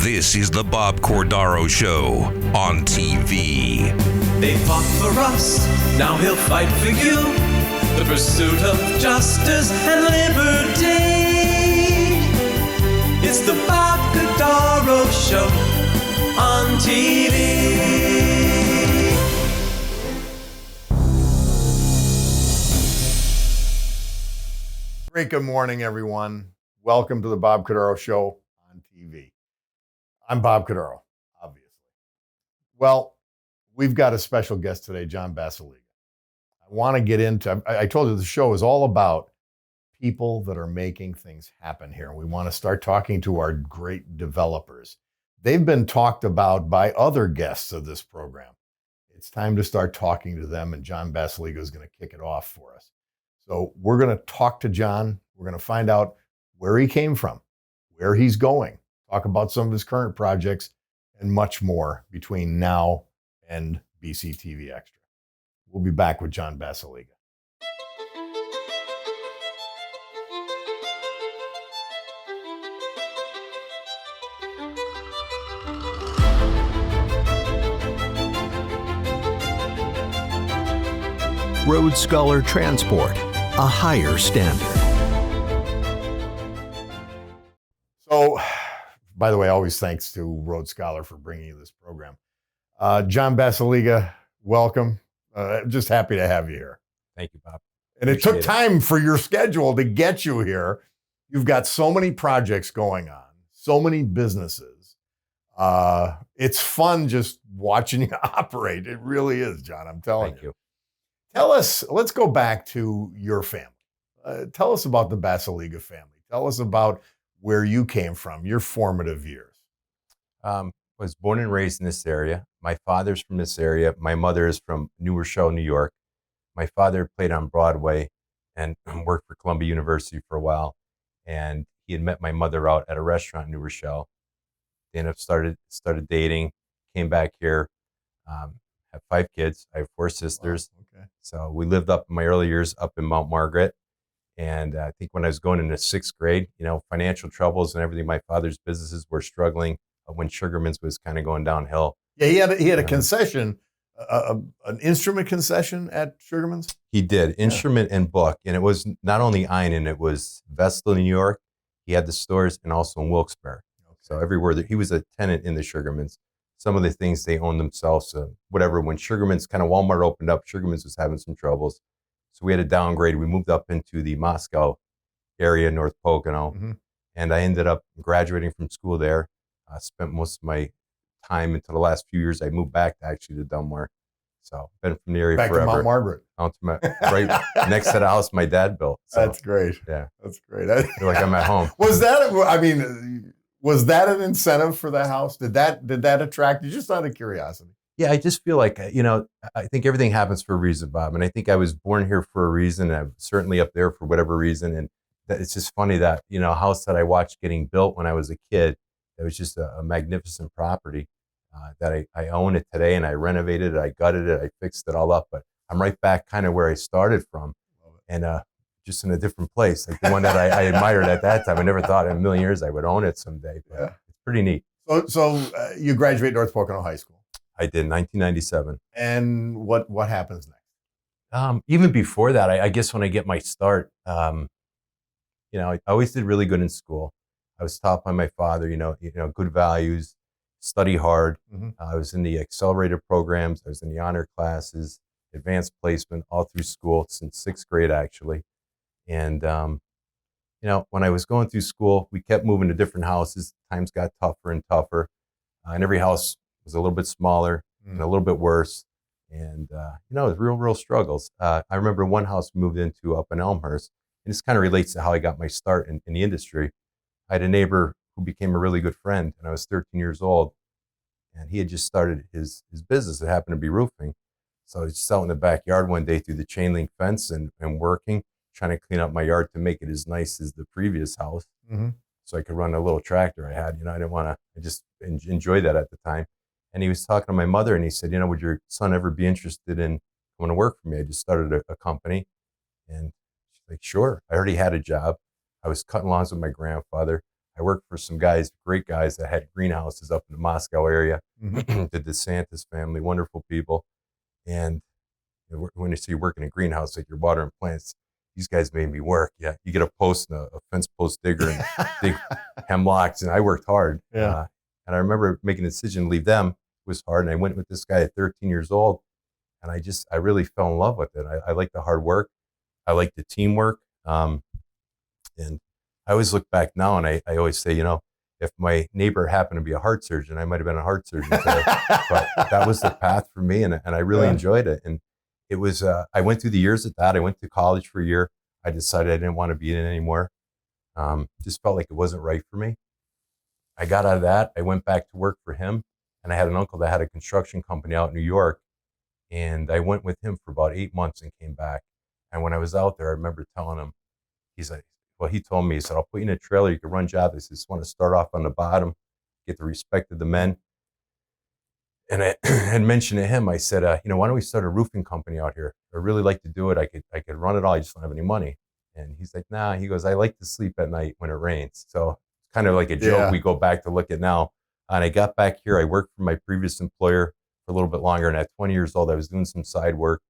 This is the Bob Cordaro Show on TV. They fought for us, now he'll fight for you. The pursuit of justice and liberty. It's the Bob Cordaro Show on TV. Great good morning, everyone. Welcome to the Bob Cordaro Show on TV. I'm Bob Cordaro, obviously. Well, we've got a special guest today, John Basalyga. I want to get into, I told you the show is all about people that are making things happen here. We want to start talking to our great developers. They've been talked about by other guests of this program. It's time to start talking to them, and John Basalyga is going to kick it off for us. So we're going to talk to John. We're going to find out where he came from, where he's going, talk about some of his current projects, and much more between now and BCTV Extra. We'll be back with John Basalyga. Road Scholar Transport, a higher standard. So, by the way, always thanks to Road Scholar for bringing you this program. John Basalyga, welcome. Just happy to have you here. Thank you, Bob. And it took time for your schedule to get you here. You've got so many projects going on, so many businesses. It's fun just watching you operate. It really is, John. I'm telling you. Thank you. Tell us, let's go back to your family. Tell us about the Basalyga family. Tell us about where you came from, your formative years. Was born and raised in this area. My father's from this area. My mother is from New Rochelle, New York. My father played on Broadway and worked for Columbia University for a while. And he had met my mother out at a restaurant in New Rochelle. They ended up started dating, came back here, have 5 kids. I have 4 sisters. Wow, okay. So we lived up in my early years up in Mount Margaret. And I think when I was going into 6th grade, financial troubles and everything, my father's businesses were struggling when Sugarman's was kind of going downhill. Yeah, he had a concession, an instrument concession at Sugarman's. He did, instrument and book. And it was not only Einan, it was Vestal, New York. He had the stores and also in Wilkes-Barre. Okay. So everywhere he was a tenant in the Sugarman's. Some of the things they owned themselves, whatever. When Sugarman's kind of Walmart opened up, Sugarman's was having some troubles. So we had to downgrade. We moved up into the Moscow area, North Pocono. Mm-hmm. And I ended up graduating from school there. I spent most of my time until the last few years. I moved back to Dunmore. So been from the area back forever. To Mount Margaret. Right next to the house my dad built. So, that's great. Yeah. That's great. I feel like I'm at home. Was that an incentive for the house? Did that attract you, just out of curiosity? Yeah, I just feel like, I think everything happens for a reason, Bob. And I think I was born here for a reason. I'm certainly up there for whatever reason. And it's just funny that, a house that I watched getting built when I was a kid, it was just a magnificent property that I own it today, and I renovated it, I gutted it, I fixed it all up. But I'm right back kind of where I started from, and just in a different place, like the one that I admired at that time. I never thought in a million years I would own it someday, but It's pretty neat. So you graduated North Pocono High School. I did, 1997. And what happens next? Even before that, I guess when I get my start, I always did really good in school. I was taught by my father, good values, study hard. Mm-hmm. I was in the accelerator programs. I was in the honor classes, advanced placement all through school since 6th grade, actually. And, when I was going through school, we kept moving to different houses. Times got tougher and tougher. And every house was a little bit smaller and a little bit worse. And, it was real struggles. I remember one house we moved into up in Elmhurst, and this kind of relates to how I got my start in the industry. I had a neighbor who became a really good friend, and I was 13 years old, and he had just started his business. It happened to be roofing. So I was just out in the backyard one day through the chain link fence and working, trying to clean up my yard to make it as nice as the previous house. Mm-hmm. So I could run a little tractor I had. I didn't want to, I just enjoyed that at the time. And he was talking to my mother, and he said, would your son ever be interested in coming to work for me? I just started a company. And she's like, sure. I already had a job. I was cutting lawns with my grandfather. I worked for some guys, great guys that had greenhouses up in the Moscow area. Mhm. The DeSantis family, wonderful people. And when you see you working in a greenhouse, like you're watering plants, these guys made me work. Yeah, you get a post and a fence post digger and dig hemlocks, and I worked hard. Yeah. And I remember making a decision to leave them. It was hard, and I went with this guy at 13 years old, and I really fell in love with it. I like the hard work. I like the teamwork. And I always look back now, and I always say, if my neighbor happened to be a heart surgeon, I might have been a heart surgeon today. But that was the path for me, and I really enjoyed it. And it was, I went through the years at that. I went to college for a year. I decided I didn't want to be in it anymore. Just felt like it wasn't right for me. I got out of that. I went back to work for him, and I had an uncle that had a construction company out in New York, and I went with him for about 8 months and came back. And when I was out there, I remember telling him, he told me, he said, I'll put you in a trailer, you can run jobs. I said, just want to start off on the bottom, get the respect of the men. And I had mentioned to him, I said, why don't we start a roofing company out here? I really like to do it. I could run it all. I just don't have any money. And he's like, nah, he goes, I like to sleep at night when it rains. So it's kind of like a joke we go back to look at now. And I got back here. I worked for my previous employer for a little bit longer. And at 20 years old, I was doing some side work.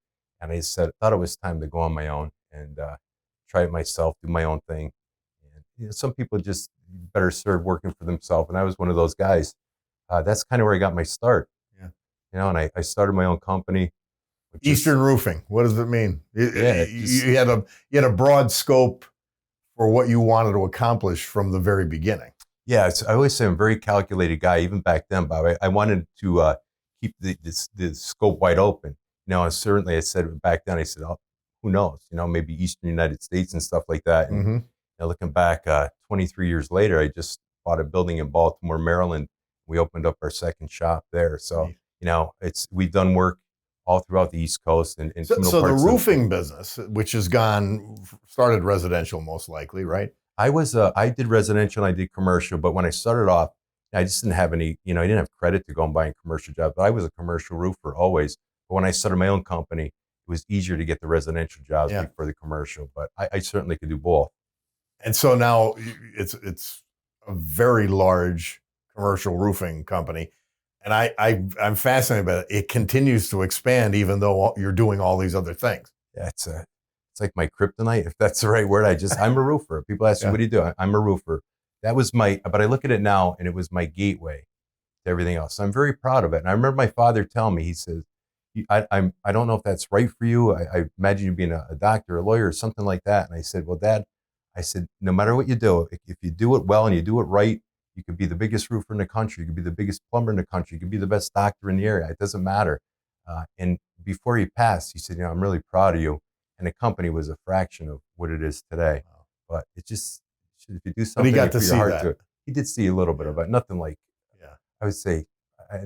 And I thought it was time to go on my own and try it myself, do my own thing. And some people just better serve working for themselves. And I was one of those guys. That's kind of where I got my start. Yeah. And I started my own company. Eastern Roofing. What does it mean? Yeah, You had a broad scope for what you wanted to accomplish from the very beginning. Yeah, I always say I'm a very calculated guy, even back then, Bob. I wanted to keep the scope wide open. And certainly I said back then, I said, oh, who knows? Maybe Eastern United States and stuff like that. And looking back 23 years later, I just bought a building in Baltimore, Maryland. We opened up our second shop there. So, we've done work all throughout the East Coast. And so the roofing business, which has started residential most likely, right? I did residential and I did commercial, but when I started off, I just didn't have any, I didn't have credit to go and buy a commercial job, but I was a commercial roofer always. But when I started my own company, it was easier to get the residential jobs before the commercial, but I certainly could do both. And so now it's a very large commercial roofing company. And I'm fascinated by it. It continues to expand even though you're doing all these other things. Yeah, it's like my kryptonite, if that's the right word. I'm a roofer. People ask me, what do you do? I'm a roofer. That was but I look at it now and it was my gateway to everything else. So I'm very proud of it. And I remember my father telling me, he says, I don't know if that's right for you. I imagine you being a doctor, a lawyer, or something like that. And I said, well, Dad, no matter what you do, if you do it well and you do it right, you could be the biggest roofer in the country. You could be the biggest plumber in the country. You could be the best doctor in the area. It doesn't matter. And before he passed, he said, I'm really proud of you. And the company was a fraction of what it is today. Wow. But it just, if you do something, but he got to see that. To it. He did see a little bit of it. Nothing like, I would say, I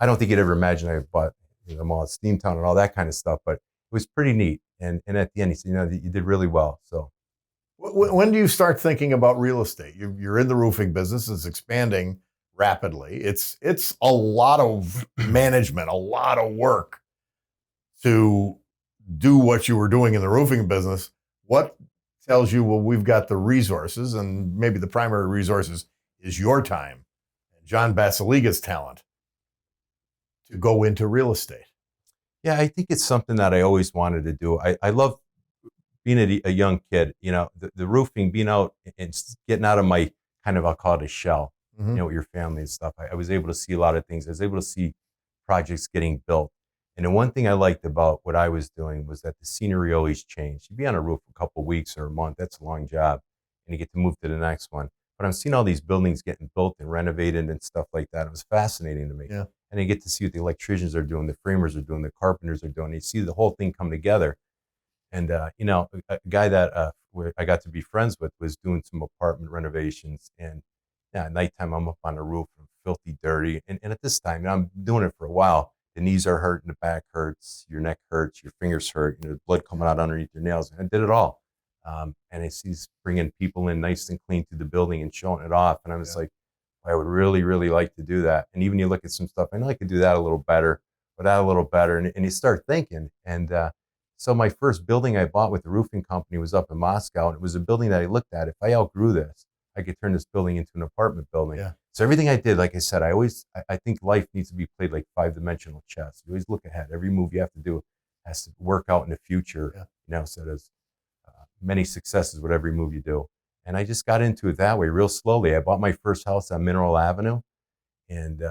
don't think he'd ever imagined I bought them all at Steamtown and all that kind of stuff, but it was pretty neat. And at the end, he said, you did really well. So. When do you start thinking about real estate? You're in the roofing business. It's expanding rapidly. It's a lot of management, a lot of work to do what you were doing in the roofing business. What tells you, well, we've got the resources, and maybe the primary resources is your time and John Basalyga's talent to go into real estate? Yeah, I think it's something that I always wanted to do. I love being a young kid, the roofing, being out and getting out of my kind of, I'll call it a shell, with your family and stuff. I was able to see a lot of things. I was able to see projects getting built. And the one thing I liked about what I was doing was that the scenery always changed. You'd be on a roof a couple of weeks or a month. That's a long job. And you get to move to the next one. But I'm seeing all these buildings getting built and renovated and stuff like that. It was fascinating to me. Yeah. And I get to see what the electricians are doing, the framers are doing, the carpenters are doing. You see the whole thing come together. And, a guy that I got to be friends with was doing some apartment renovations. And at nighttime, I'm up on the roof, and filthy, dirty. And at this time, I'm doing it for a while. The knees are hurting, the back hurts, your neck hurts, your fingers hurt, blood coming out underneath your nails. I did it all. And I see bringing people in nice and clean through the building and showing it off. And I was like, I would really, really like to do that. And even you look at some stuff, I know I could do that a little better, or that a little better. And you start thinking. And so my first building I bought with the roofing company was up in Moscow. And it was a building that I looked at. If I outgrew this, I could turn this building into an apartment building. Yeah. So everything I did, like I said, I think life needs to be played like 5-dimensional chess. You always look ahead. Every move you have to do has to work out in the future. Yeah. So there's many successes with every move you do. And I just got into it that way real slowly. I bought my first house on Mineral Avenue, and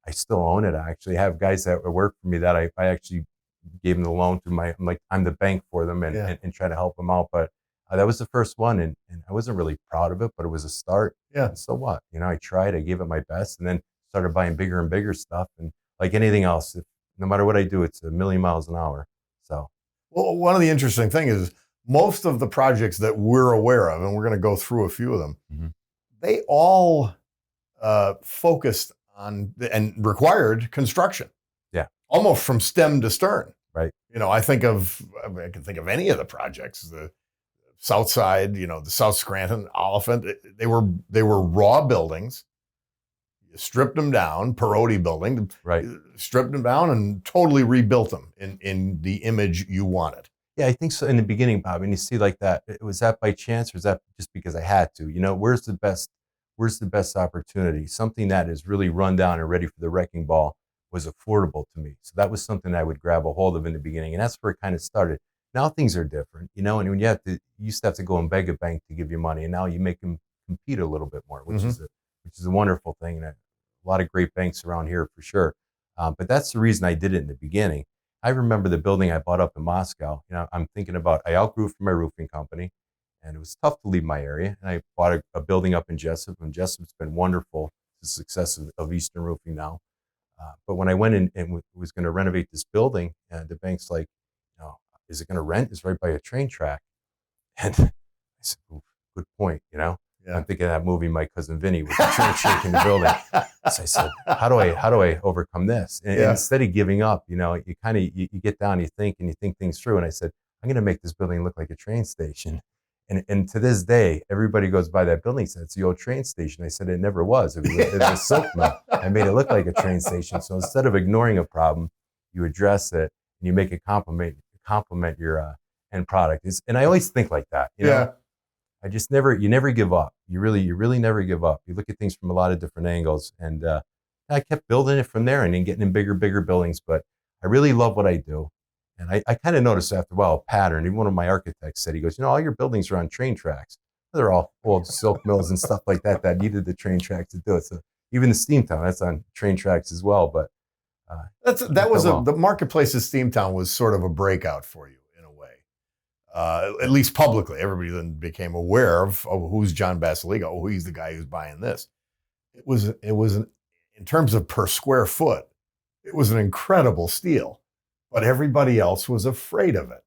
I still own it. I actually have guys that work for me that I actually gave them the loan through I'm the bank for them and try to help them out. But that was the first one, and I wasn't really proud of it, but it was a start. Yeah. And so what? I tried, I gave it my best, and then started buying bigger and bigger stuff. And like anything else, no matter what I do, it's a million miles an hour. So, well, one of the interesting things is most of the projects that we're aware of, and we're going to go through a few of them, they all focused on and required construction. Yeah. Almost from stem to stern. Right. I can think of any of the projects, the South Side, the South Scranton, Oliphant, they were raw buildings. You stripped them down, Perotti building, right. Stripped them down and totally rebuilt them in the image you wanted. Yeah, I think so. In the beginning, Bob, and you see like that, was that by chance or is that just because I had to? Where's the best opportunity? Something that is really run down and ready for the wrecking ball was affordable to me. So that was something I would grab a hold of in the beginning. And that's where it kind of started. Now things are different, and when you used to have to go and beg a bank to give you money, and now you make them compete a little bit more, which is a wonderful thing. And a lot of great banks around here for sure. But that's the reason I did it in the beginning. I remember the building I bought up in Moscow. I'm thinking about, I outgrew from my roofing company, and it was tough to leave my area. And I bought a building up in Jessup, and Jessup's been wonderful. The success of Eastern Roofing now. But when I went in and was going to renovate this building, the bank's like, is it going to rent? It's right by a train track. And I said, good point, Yeah. I'm thinking of that movie, My Cousin Vinny, with the train shaking the building. So I said, how do I overcome this? And instead of giving up, you get down, you think things through. And I said, I'm going to make this building look like a train station. And to this day, everybody goes by that building and says, it's the old train station. I said, it never was. It was a silk mill. I made it look like a train station. So instead of ignoring a problem, you address it and you make it complement your end product. And I always think like that. I just you never give up. You really never give up. You look at things from a lot of different angles. And I kept building it from there and then getting in bigger buildings. But I really love what I do. And I kind of noticed after a while a pattern. Even one of my architects said, he goes, all your buildings are on train tracks. They're all old silk mills and stuff like that needed the train tracks to do it. So even the Steamtown, that's on train tracks as well. But the Marketplace's Steamtown was sort of a breakout for you in a way. At least publicly, everybody then became aware of who's John Basalyga. Oh, he's the guy who's buying this. It was in terms of per square foot, it was an incredible steal. But everybody else was afraid of it.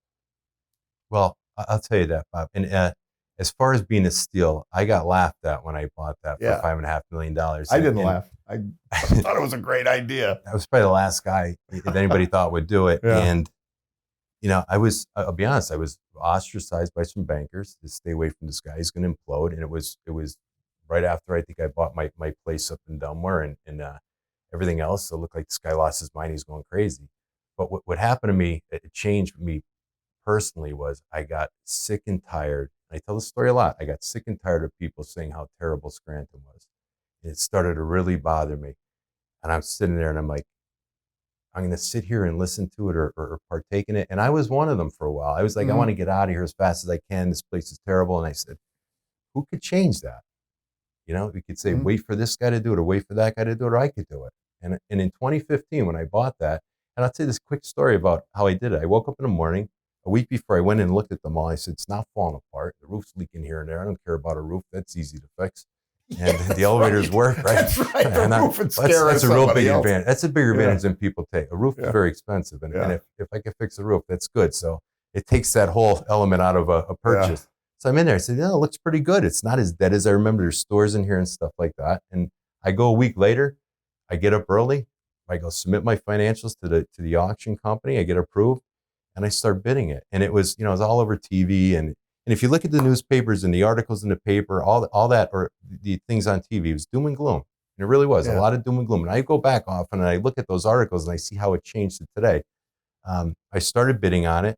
Well, I'll tell you that, Bob. And as far as being a steal, I got laughed at when I bought that for $5.5 million. I didn't laugh. I thought it was a great idea. I was probably the last guy that anybody thought would do it. Yeah. And, I'll be honest, I was ostracized by some bankers to stay away from this guy. He's going to implode. And it was right after I think I bought my place up in Delmore and everything else. So it looked like this guy lost his mind. He's going crazy. But what happened to me, it changed me personally, was I got sick and tired. I tell the story a lot. I got sick and tired of people saying how terrible Scranton was. And it started to really bother me. And I'm sitting there and I'm like, I'm going to sit here and listen to it or partake in it. And I was one of them for a while. I was like, I want to get out of here as fast as I can. This place is terrible. And I said, who could change that? We could say, wait for this guy to do it or wait for that guy to do it, or I could do it. And in 2015, when I bought that, and I'll tell you this quick story about how I did it. I woke up in the morning, a week before I went and looked at them all. I said, it's not falling apart. The roof's leaking here and there. I don't care about a roof. That's easy to fix. And the elevators work, right? That's right. The roof would scare that's a real big else. advantage. That's a bigger advantage than people take. A roof is very expensive. And if I could fix a roof, that's good. So it takes that whole element out of a purchase. So I'm in there. I said, it looks pretty good. It's not as dead as I remember. There's stores in here and stuff like that. And I go a week later. I get up early. I go submit my financials to the auction company. I get approved, and I start bidding it. And it was, it was all over TV. And if you look at the newspapers and the articles in the paper, all that, or the things on TV, it was doom and gloom. And it really was a lot of doom and gloom. And I go back often and I look at those articles and I see how it changed to today. I started bidding on it,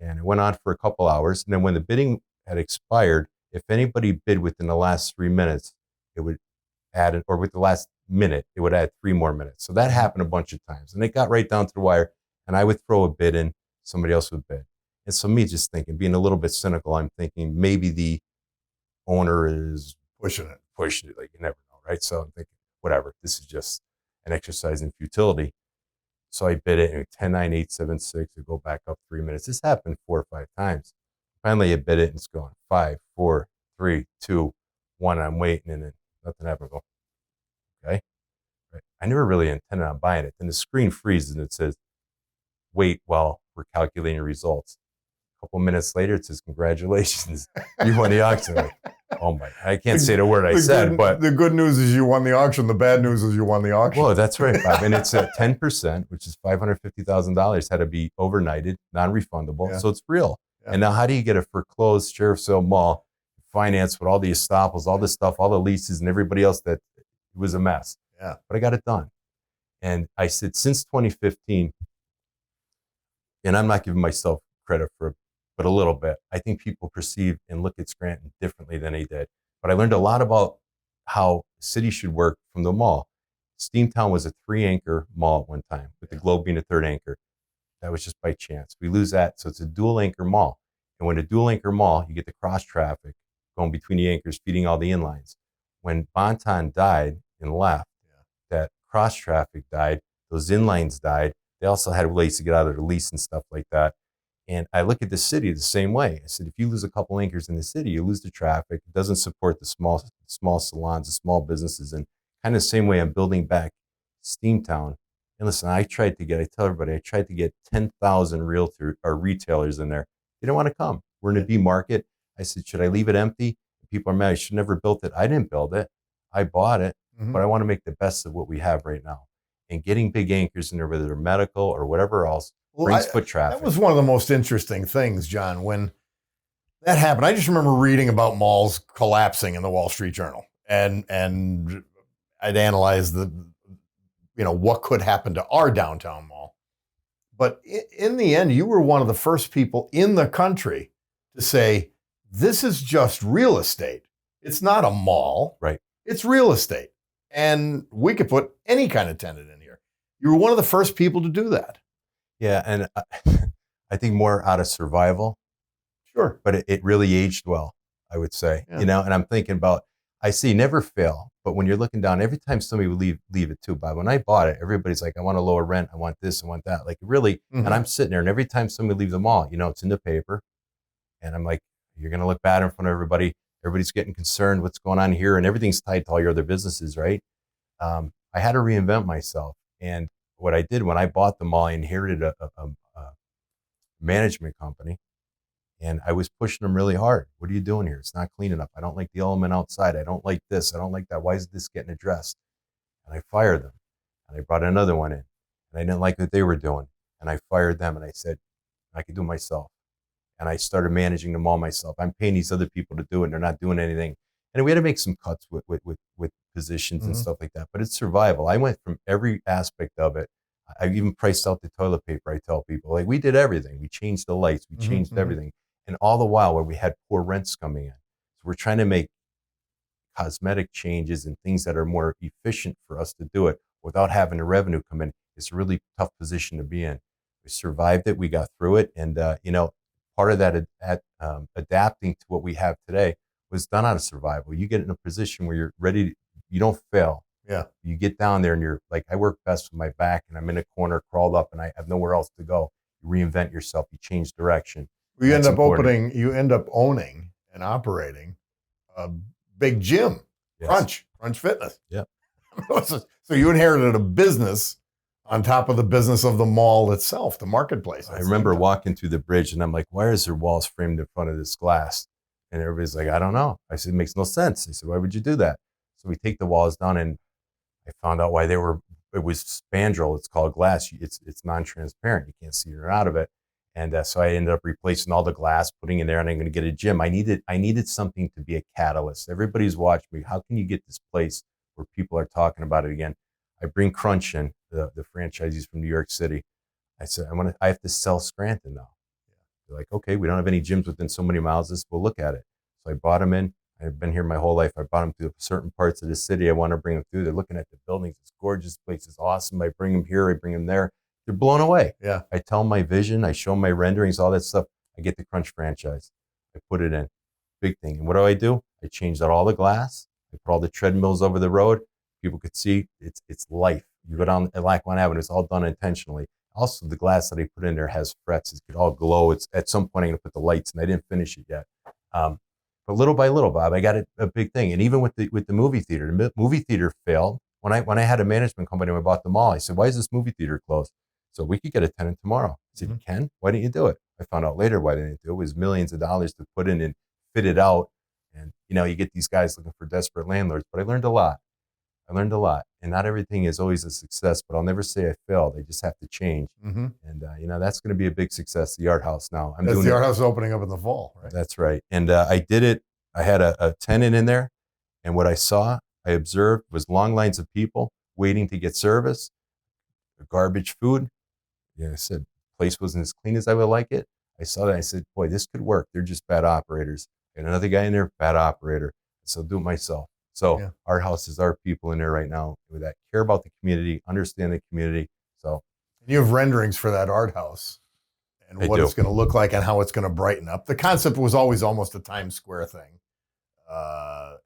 and it went on for a couple hours. And then when the bidding had expired, if anybody bid within the last 3 minutes, it would add, or with the last minute, it would add 3 more minutes. So that happened a bunch of times. And it got right down to the wire. And I would throw a bid in, somebody else would bid. And so me just thinking, being a little bit cynical, I'm thinking maybe the owner is Pushing it. like you never know, right? So I'm thinking, whatever, this is just an exercise in futility. So I bid it, and 10-9-8-7-6, it go back up 3 minutes. This happened 4 or 5 times. Finally, I bid it, and it's going 5, 4, 3, 2, 1. I'm waiting, and then nothing happened. I go, okay. Right. I never really intended on buying it. Then the screen freezes, and it says, wait while we're calculating results. A couple minutes later, it says, congratulations, you won the auction. Like, oh my, I can't say the word I said, but the good news is you won the auction. The bad news is you won the auction. well, that's right, Bob. And it's at 10%, which is $550,000 had to be overnighted, non-refundable. Yeah. So it's real. Yeah. And now how do you get a foreclosed sheriff sale mall finance with all the estoppels, all this stuff, all the leases and everybody else? That it was a mess. Yeah. But I got it done. And I said, since 2015, and I'm not giving myself credit for it, but a little bit, I think people perceive and look at Scranton differently than they did. But I learned a lot about how the city should work from the mall. Steamtown was a 3-anchor mall at one time, with the Globe being a 3rd anchor. That was just by chance. We lose that, so it's a dual anchor mall. And when a dual anchor mall, you get the cross traffic going between the anchors, feeding all the inlines. When Bonton died and left, that cross traffic died, those inlines died. They also had ways to get out of their lease and stuff like that. And I look at the city the same way. I said, if you lose a couple anchors in the city, you lose the traffic. It doesn't support the small salons, the small businesses. And kind of the same way I'm building back Steamtown. And listen, I tell everybody, I tried to get 10,000 retailers in there. They don't want to come. We're in a B market. I said, should I leave it empty? People are mad. I should never built it. I didn't build it. I bought it, but I want to make the best of what we have right now. And getting big anchors in there, whether they're medical or whatever else, brings foot traffic. That was one of the most interesting things, John, when that happened. I just remember reading about malls collapsing in the Wall Street Journal, and I'd analyze what could happen to our downtown mall. But in the end, you were one of the first people in the country to say, this is just real estate. It's not a mall. Right. It's real estate. And we could put any kind of tenant in here. You were one of the first people to do that. Yeah, and I think more out of survival. Sure. But it really aged well, I would say. Yeah. And I'm thinking about, I see never fail, but when you're looking down, every time somebody would leave it too, Bob. When I bought it, everybody's like, I want a lower rent, I want this, I want that. Like really, and I'm sitting there, and every time somebody leaves the mall, it's in the paper. And I'm like, you're going to look bad in front of everybody. Everybody's getting concerned what's going on here, and everything's tied to all your other businesses, right? I had to reinvent myself. And what I did when I bought the mall, I inherited a management company, and I was pushing them really hard. What are you doing here? It's not clean enough. I don't like the element outside. I don't like this. I don't like that. Why is this getting addressed? And I fired them, and I brought another one in, and I didn't like what they were doing, and I fired them, and I said, I could do it myself. And I started managing the mall myself. I'm paying these other people to do it, and they're not doing anything. And we had to make some cuts with positions and stuff like that. But it's survival. I went from every aspect of it. I even priced out the toilet paper. I tell people, like, we did everything. We changed the lights. We changed everything. And all the while where we had poor rents coming in. So we're trying to make cosmetic changes and things that are more efficient for us to do it without having the revenue come in. It's a really tough position to be in. We survived it. We got through it. And, part of that adapting to what we have today was done out of survival. You get in a position where you're ready, you don't fail. Yeah. You get down there and you're like, I work best with my back, and I'm in a corner crawled up and I have nowhere else to go. You reinvent yourself, you change direction. You end up owning and operating a big gym, Yes. Brunch Fitness. Yep. So you inherited a business on top of the business of the mall itself, the marketplace. I remember walking through the bridge and I'm like, why is there walls framed in front of this glass? And everybody's like, I don't know. I said, it makes no sense. They said, why would you do that? So we take the walls down, and I found out why it was spandrel. It's called glass. It's non-transparent. You can't see in or out of it. And so I ended up replacing all the glass, putting in there, and I'm going to get a gym. I needed something to be a catalyst. Everybody's watched me. How can you get this place where people are talking about it again? I bring Crunch in, the franchisees from New York City. I said, I have to sell Scranton now. They're like, okay, we don't have any gyms within so many miles. We'll look at it. So I brought them in. I've been here my whole life. I brought them to certain parts of the city. I want to bring them through. They're looking at the buildings. It's gorgeous. Place is awesome. I bring them here. I bring them there. They're blown away. Yeah. I tell them my vision. I show them my renderings, all that stuff. I get the Crunch franchise. I put it in. Big thing. And what do? I changed out all the glass. I put all the treadmills over the road. People could see it's life. You go down Lackawanna Avenue. It's all done intentionally. Also, the glass that I put in there has frets. It could all glow. It's at some point I'm going to put the lights, and I didn't finish it yet. But little by little, Bob, I got a big thing. And even with the movie theater, the movie theater failed. When I had a management company when I bought the mall, I said, "Why is this movie theater closed?" So we could get a tenant tomorrow. I said, "You can? Why didn't you do it?" I found out later why they didn't do it. It was millions of dollars to put in and fit it out. And you get these guys looking for desperate landlords. But I learned a lot. And not everything is always a success, but I'll never say I failed. I just have to change. Mm-hmm. And, that's going to be a big success, the Art House now. The Art House opening up in the fall, right? That's right. And I did it. I had a tenant in there. And what I observed was long lines of people waiting to get service, garbage food. I said, the place wasn't as clean as I would like it. I saw that. I said, boy, this could work. They're just bad operators. And another guy in there, bad operator. So I'll do it myself. So Art House is our people in there right now that care about the community, understand the community. So you have renderings for that Art House and what it's going to look like and how it's going to brighten up. The concept was always almost a Times Square thing. I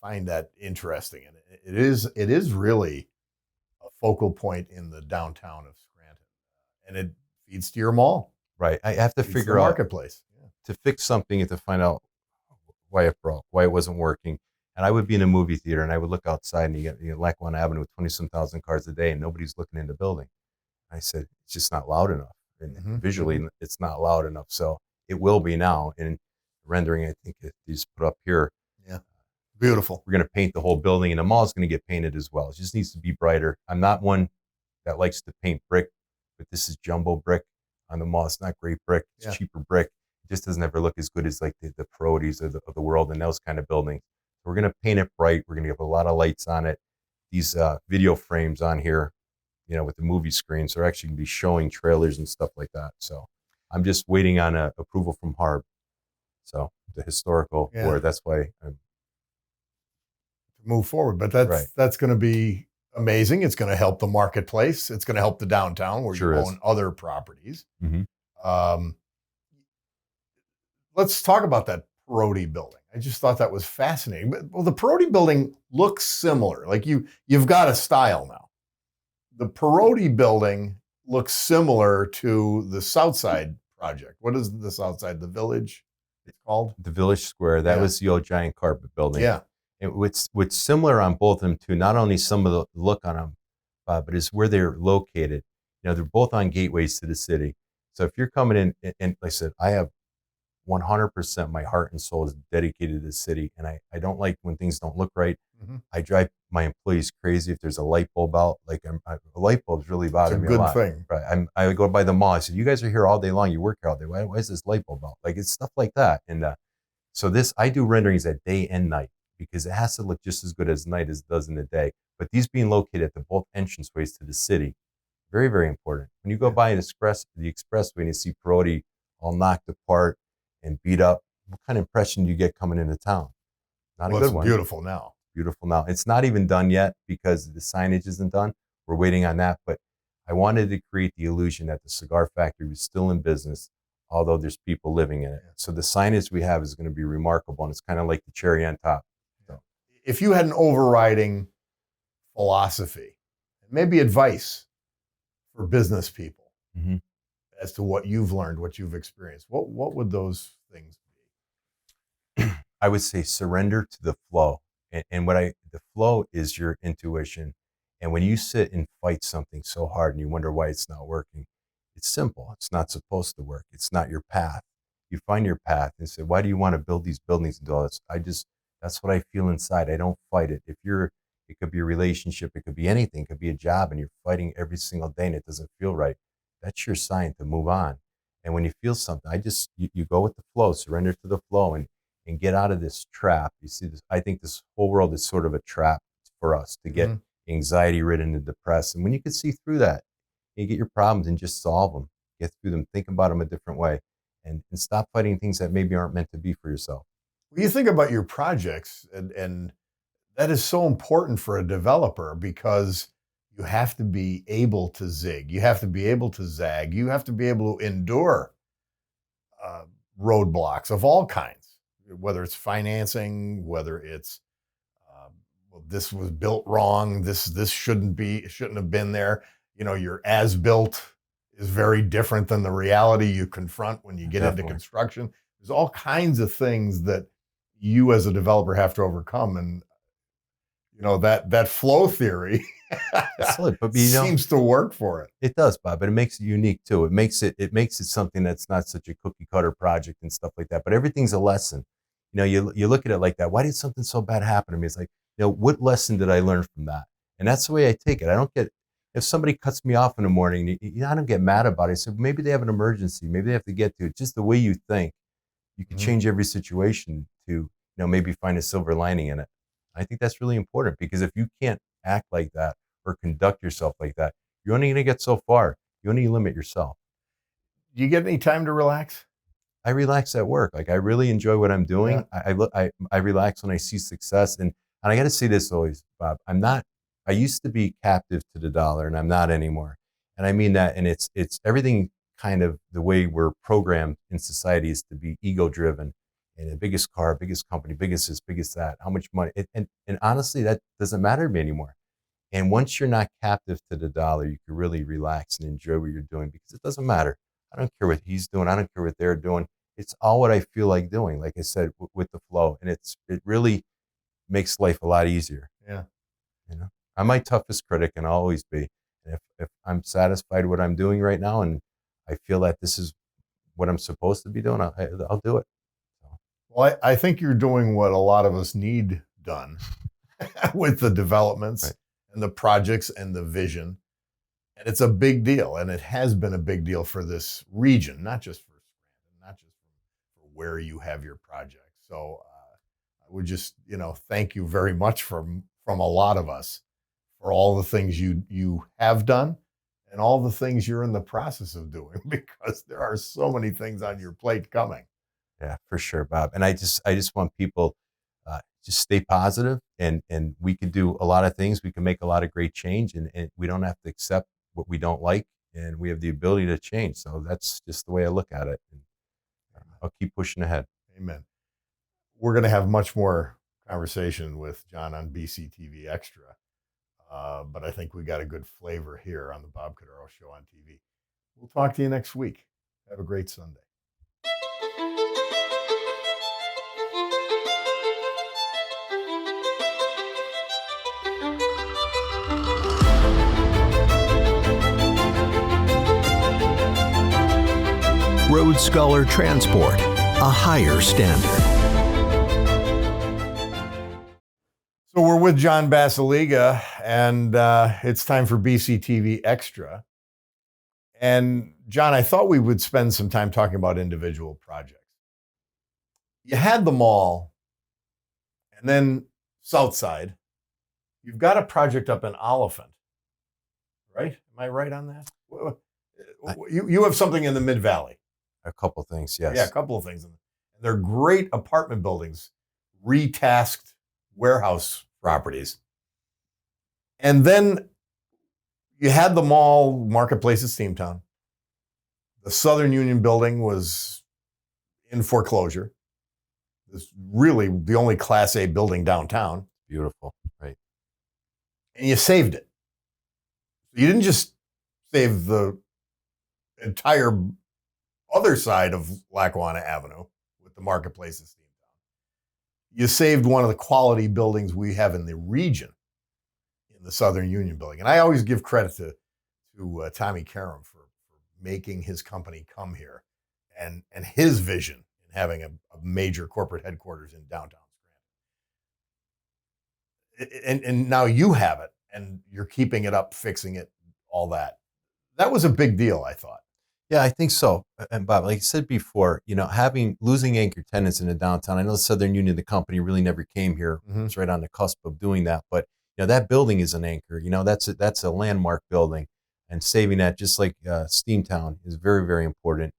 find that interesting. And it is really a focal point in the downtown of Scranton. And it feeds to your mall. Right. I have to figure out marketplace. To fix something and to find out why it broke, why it wasn't working. And I would be in a movie theater and I would look outside and you get Lackawanna Avenue with 20-some thousand cars a day and nobody's looking in the building. I said, it's just not loud enough. And visually, it's not loud enough. So it will be now. And rendering, I think these put up here. Yeah. Beautiful. We're going to paint the whole building and the mall is going to get painted as well. It just needs to be brighter. I'm not one that likes to paint brick, but this is jumbo brick on the mall. It's not great brick. It's cheaper brick. Just doesn't ever look as good as like the parodies of the world and those kind of buildings. So we're going to paint it bright. We're going to get a lot of lights on it. These video frames on here, with the movie screens, they're actually going to be showing trailers and stuff like that. So I'm just waiting on approval from HARB. So the historical board, that's why I'm move forward. But that's going to be amazing. It's going to help the marketplace. It's going to help the downtown where you own other properties. Mm-hmm. Let's talk about that Parodi building. I just thought that was fascinating. But the Parodi building looks similar. Like you've got a style now. The Parodi building looks similar to the Southside project. What is the Southside? The Village? It's called the Village Square. That was the old giant carpet building. Yeah. And what's similar on both of them too, not only some of the look on them, but is where they're located. They're both on gateways to the city. So if you're coming in, and like I said, I have 100% my heart and soul is dedicated to the city. And I don't like when things don't look right. Mm-hmm. I drive my employees crazy if there's a light bulb out. Like a light bulb's really bothering me a lot. It's a good thing. Right. I go by the mall. I said, you guys are here all day long. You work here all day. Why is this light bulb out? Like it's stuff like that. And so I do renderings at day and night because it has to look just as good as night as it does in the day. But these being located at the both entranceways to the city, very, very important. When you go by the expressway and you see Parodi all knocked apart and beat up, what kind of impression do you get coming into town? Not a good one. It's beautiful now. Beautiful now. It's not even done yet because the signage isn't done. We're waiting on that. But I wanted to create the illusion that the cigar factory was still in business, although there's people living in it. So the signage we have is going to be remarkable, and it's kind of like the cherry on top. So, if you had an overriding philosophy, maybe advice for business people as to what you've learned, what you've experienced, what would those things be? I would say surrender to the flow. And the flow is your intuition. And when you sit and fight something so hard and you wonder why it's not working, it's simple. It's not supposed to work. It's not your path. You find your path and say, why do you want to build these buildings and do all this? That's what I feel inside. I don't fight it. It could be a relationship. It could be anything. It could be a job and you're fighting every single day and it doesn't feel right. That's your sign to move on. And when you feel something, you go with the flow, surrender to the flow and get out of this trap. You see this, I think this whole world is sort of a trap for us to get anxiety ridden and depressed. And when you can see through that, you get your problems and just solve them, get through them, think about them a different way. and stop fighting things that maybe aren't meant to be for yourself. When you think about your projects, and that is so important for a developer because you have to be able to zig, you have to be able to zag, you have to be able to endure roadblocks of all kinds, whether it's financing, whether it's well, this was built wrong, this shouldn't have been there. You know, your as built is very different than the reality you confront when you get into construction. There's all kinds of things that you as a developer have to overcome, and you know that flow theory But seems to work for it. It does, Bob, but it makes it unique too. It makes it something that's not such a cookie cutter project and stuff like that. But everything's a lesson. You know, you look at it like that. Why did something so bad happen to me? It's like, you know, what lesson did I learn from that? And that's the way I take it. I don't get, if somebody cuts me off in the morning, I don't get mad about it. So maybe they have an emergency. Maybe they have to get to it. Just the way you think, you can change every situation to, you know, maybe find a silver lining in it. I think that's really important, because if you can't act like that or conduct yourself like that, you're only going to get so far. You only limit yourself. Do you get any time to relax? I relax at work. Like, I really enjoy what I'm doing. Yeah. I relax when I see success. And I got to say this always, Bob, I used to be captive to the dollar, and I'm not anymore. And I mean that, and it's everything kind of the way we're programmed in society is to be ego driven, and the biggest car, biggest company, biggest this, biggest that, how much money. And honestly, that doesn't matter to me anymore. And once you're not captive to the dollar, you can really relax and enjoy what you're doing, because it doesn't matter. I don't care what he's doing. I don't care what they're doing. It's all what I feel like doing, like I said, with the flow. And it really makes life a lot easier. Yeah. You know, I'm my toughest critic, and I'll always be. And if I'm satisfied with what I'm doing right now, and I feel that this is what I'm supposed to be doing, I'll do it. So. Well, I think you're doing what a lot of us need done with the developments and the projects and the vision. And it's a big deal. And it has been a big deal for this region, not just for Scranton, not just for where you have your project. So I would just, you know, thank you very much from a lot of us for all the things you have done and all the things you're in the process of doing, because there are so many things on your plate coming. Yeah, for sure, Bob. And I just want people just stay positive, and we can do a lot of things. We can make a lot of great change, and we don't have to accept what we don't like, and we have the ability to change. So that's just the way I look at it. And I'll keep pushing ahead. Amen. We're going to have much more conversation with John on BCTV Extra, but I think we got a good flavor here on the Bob Cordaro Show on TV. We'll talk to you next week. Have a great Sunday. Road Scholar Transport, a higher standard. So we're with John Basalyga, and it's time for BCTV Extra. And John, I thought we would spend some time talking about individual projects. You had the mall, and then Southside. You've got a project up in Oliphant, right? Am I right on that? You have something in the Mid-Valley. A couple things, yes. Yeah, a couple of things. And they're great apartment buildings, retasked warehouse properties. And then you had the mall, Marketplace at Steamtown. The Southern Union building was in foreclosure. It's really the only Class A building downtown. Beautiful, right? And you saved it. You didn't just save the entire other side of Lackawanna Avenue with the Marketplace in Steamtown. You saved one of the quality buildings we have in the region, in the Southern Union building. And I always give credit to Tommy Karam for making his company come here, and his vision in having a major corporate headquarters in downtown Scranton. And now you have it, and you're keeping it up, fixing it, all that. That was a big deal, I thought. Yeah, I think so. And Bob, like I said before, you know, losing anchor tenants in the downtown. I know the Southern Union, the company, really never came here. Mm-hmm. It's right on the cusp of doing that. But you know, that building is an anchor. You know, that's a landmark building, and saving that, just like Steamtown, is very, very important.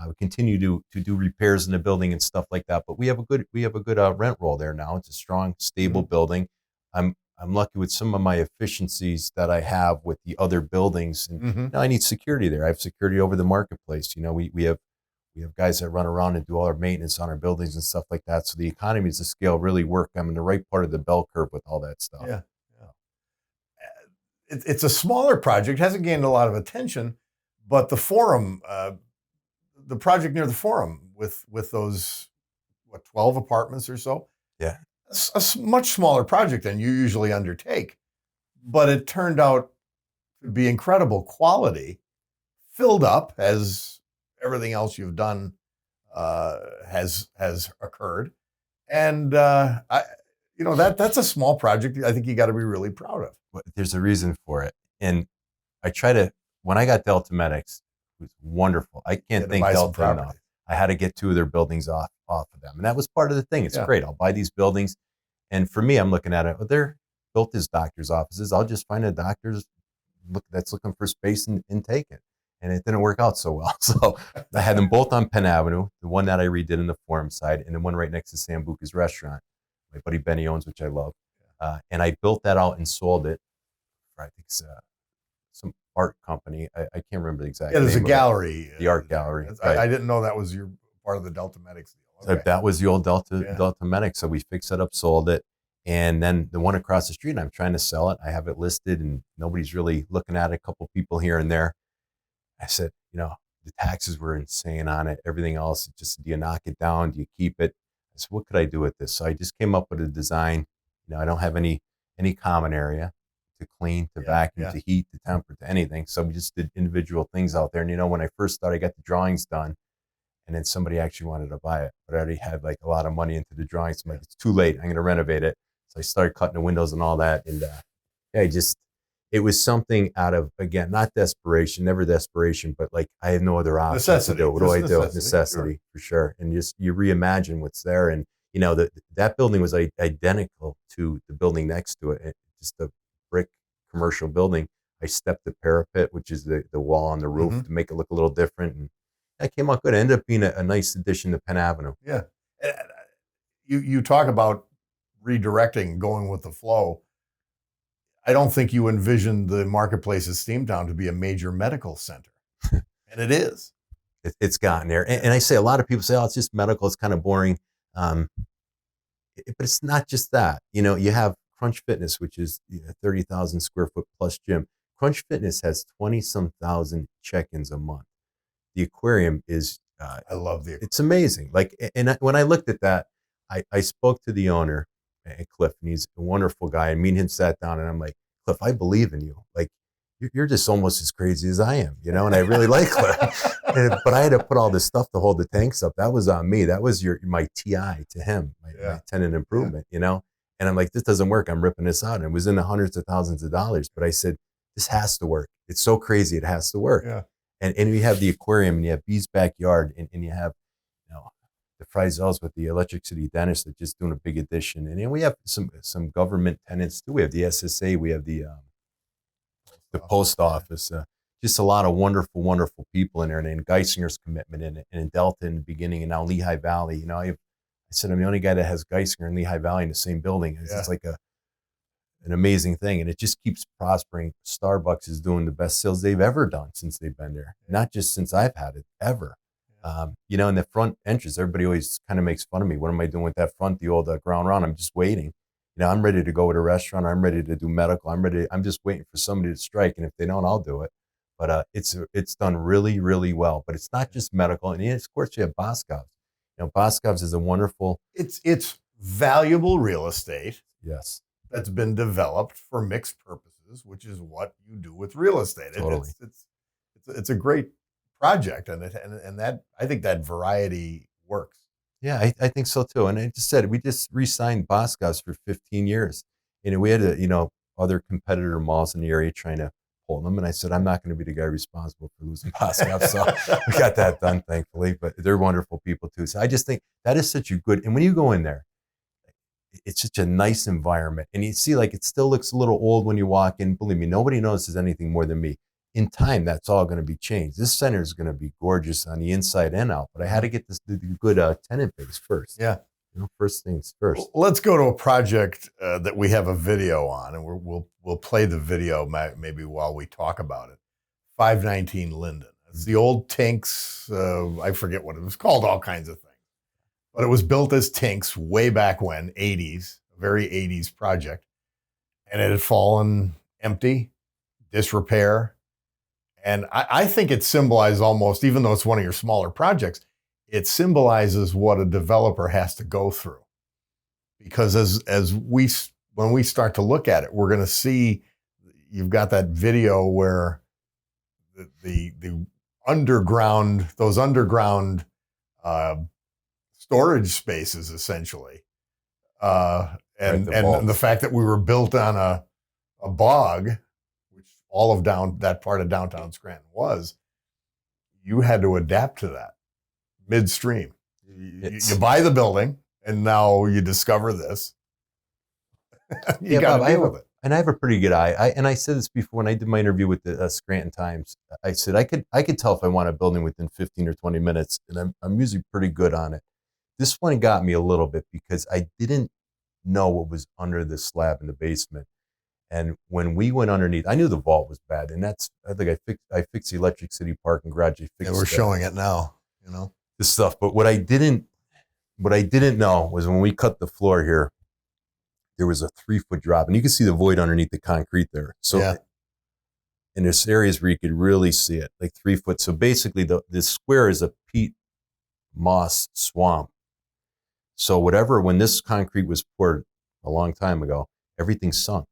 We continue to do repairs in the building and stuff like that. But we have a good rent roll there now. It's a strong, stable building. I'm lucky with some of my efficiencies that I have with the other buildings, and now I need security there. I have security over the marketplace. We have guys that run around and do all our maintenance on our buildings and stuff like that. So the economies of scale really work. I'm in the right part of the bell curve with all that stuff. Yeah. It's a smaller project, hasn't gained a lot of attention, but the Forum, the project near the Forum with those 12 apartments or so. Yeah. It's a much smaller project than you usually undertake, but it turned out to be incredible quality, filled up as everything else you've done has occurred, and that's a small project. I think you got to be really proud of. There's a reason for it, and I try to. When I got Delta Medics, it was wonderful. I can't thank Delta enough. I had to get 2 of their buildings off of them, and that was part of the thing. It's great. I'll buy these buildings, and for me, I'm looking at it. Well, they're built as doctors' offices. I'll just find a doctor's that's looking for space and take it. And it didn't work out so well. So I had them both on Penn Avenue, the one that I redid in the Forum side, and the one right next to Sambuca's restaurant, my buddy Benny owns, which I love. And I built that out and sold it for, I think it's some art company. I can't remember the exact name. There's a gallery. The art gallery. I didn't know that was your part of the Delta Medics deal. Okay. That was the old Delta Medics. So we fixed it up, sold it. And then the one across the street, I'm trying to sell it. I have it listed and nobody's really looking at it. A couple people here and there. I said, the taxes were insane on it. Everything else, just, do you knock it down? Do you keep it? I said, what could I do with this? So I just came up with a design. I don't have any common area to clean, to vacuum, to heat, to temper, to anything. So we just did individual things out there. And when I first started, I got the drawings done, and then somebody actually wanted to buy it, but I already had like a lot of money into the drawings. So I'm like, it's too late. I'm going to renovate it. So I started cutting the windows and all that. And it was something out of, again, not desperation, never desperation, but like I have no other option to do. What do I do? Necessity, for sure. And just you reimagine what's there. And that building was identical to the building next to it. Just a brick commercial building. I stepped the parapet, which is the wall on the roof, to make it look a little different. And that came out good. It ended up being a nice addition to Penn Avenue. Yeah. You talk about redirecting, going with the flow. I don't think you envisioned the marketplace at Steamtown to be a major medical center. And it is. It's gotten there. And I say, a lot of people say, oh, it's just medical. It's kind of boring. But it's not just that. You have Crunch Fitness, which is 30,000 square foot plus gym. Crunch Fitness has 20-some thousand check-ins a month. The aquarium is, I love the aquarium. It's amazing. When I looked at that, I spoke to the owner, Cliff, and he's a wonderful guy. And me and him sat down, and I'm like, Cliff, I believe in you. Like, you're just almost as crazy as I am, and I really like Cliff. But I had to put all this stuff to hold the tanks up. That was on me. That was my TI to him, my tenant improvement, And I'm like, this doesn't work. I'm ripping this out. And it was in the hundreds of thousands of dollars. But I said, this has to work. It's so crazy. It has to work. Yeah. And you have the aquarium, and you have Bee's Backyard, and you have, the Frizel's with the Electric City Dentist that just doing a big addition. And then we have some government tenants too. We have the SSA, we have the post office, just a lot of wonderful, wonderful people in there. And then Geisinger's commitment in it, and in Delta in the beginning, and now Lehigh Valley. I said, I'm the only guy that has Geisinger and Lehigh Valley in the same building. It's like an amazing thing. And it just keeps prospering. Starbucks is doing the best sales they've ever done since they've been there. Not just since I've had it, ever. In the front entrance, everybody always kind of makes fun of me. What am I doing with that front, the old ground round? I'm just waiting. I'm ready to go to a restaurant. I'm ready to do medical. I'm just waiting for somebody to strike. And if they don't, I'll do it. But it's done really, really well. But it's not just medical. And of course, you have Boscov's. Boscov's is a wonderful. It's valuable real estate. Yes. That's been developed for mixed purposes, which is what you do with real estate. Totally. It's a great project, and that, I think that variety works. Yeah, I think so too. And I just said, we just re-signed Boscov's for 15 years. We had other competitor malls in the area trying to pull them. And I said, I'm not going to be the guy responsible for losing Boscov's. So we got that done, thankfully. But they're wonderful people too. So I just think that is such a good, and when you go in there, it's such a nice environment. And you see, it still looks a little old when you walk in. Believe me, nobody notices anything more than me. in time, that's all going to be changed. This center is going to be gorgeous on the inside and out, but I had to get the good tenant base first. Yeah. First things first. Let's go to a project that we have a video on, and we'll play the video maybe while we talk about it. 519 Linden. It's the old Tinks. I forget what it was called, all kinds of things. But it was built as Tinks way back when, 80s, a very 80s project. And it had fallen empty, disrepair. And I think it symbolizes almost, even though it's one of your smaller projects, it symbolizes what a developer has to go through. Because when we start to look at it, we're going to see, you've got that video where the underground, those underground storage spaces, essentially, and the fact that we were built on a bog, which all of that part of downtown Scranton was, you had to adapt to that midstream. You buy the building, and now you discover this. You got to deal with it. And I have a pretty good eye. I said this before when I did my interview with the Scranton Times. I said I could tell if I want a building within 15 or 20 minutes, and I'm usually pretty good on it. This one got me a little bit because I didn't know what was under the slab in the basement. And when we went underneath, I knew the vault was bad, and I think I fixed the Electric City Parking garage. And we're showing it now, this stuff. But what I didn't know was when we cut the floor here, there was a 3-foot drop, and you can see the void underneath the concrete there. So, and there's areas where you could really see it, like 3 foot. So basically, the square is a peat moss swamp. So when this concrete was poured a long time ago, everything sunk.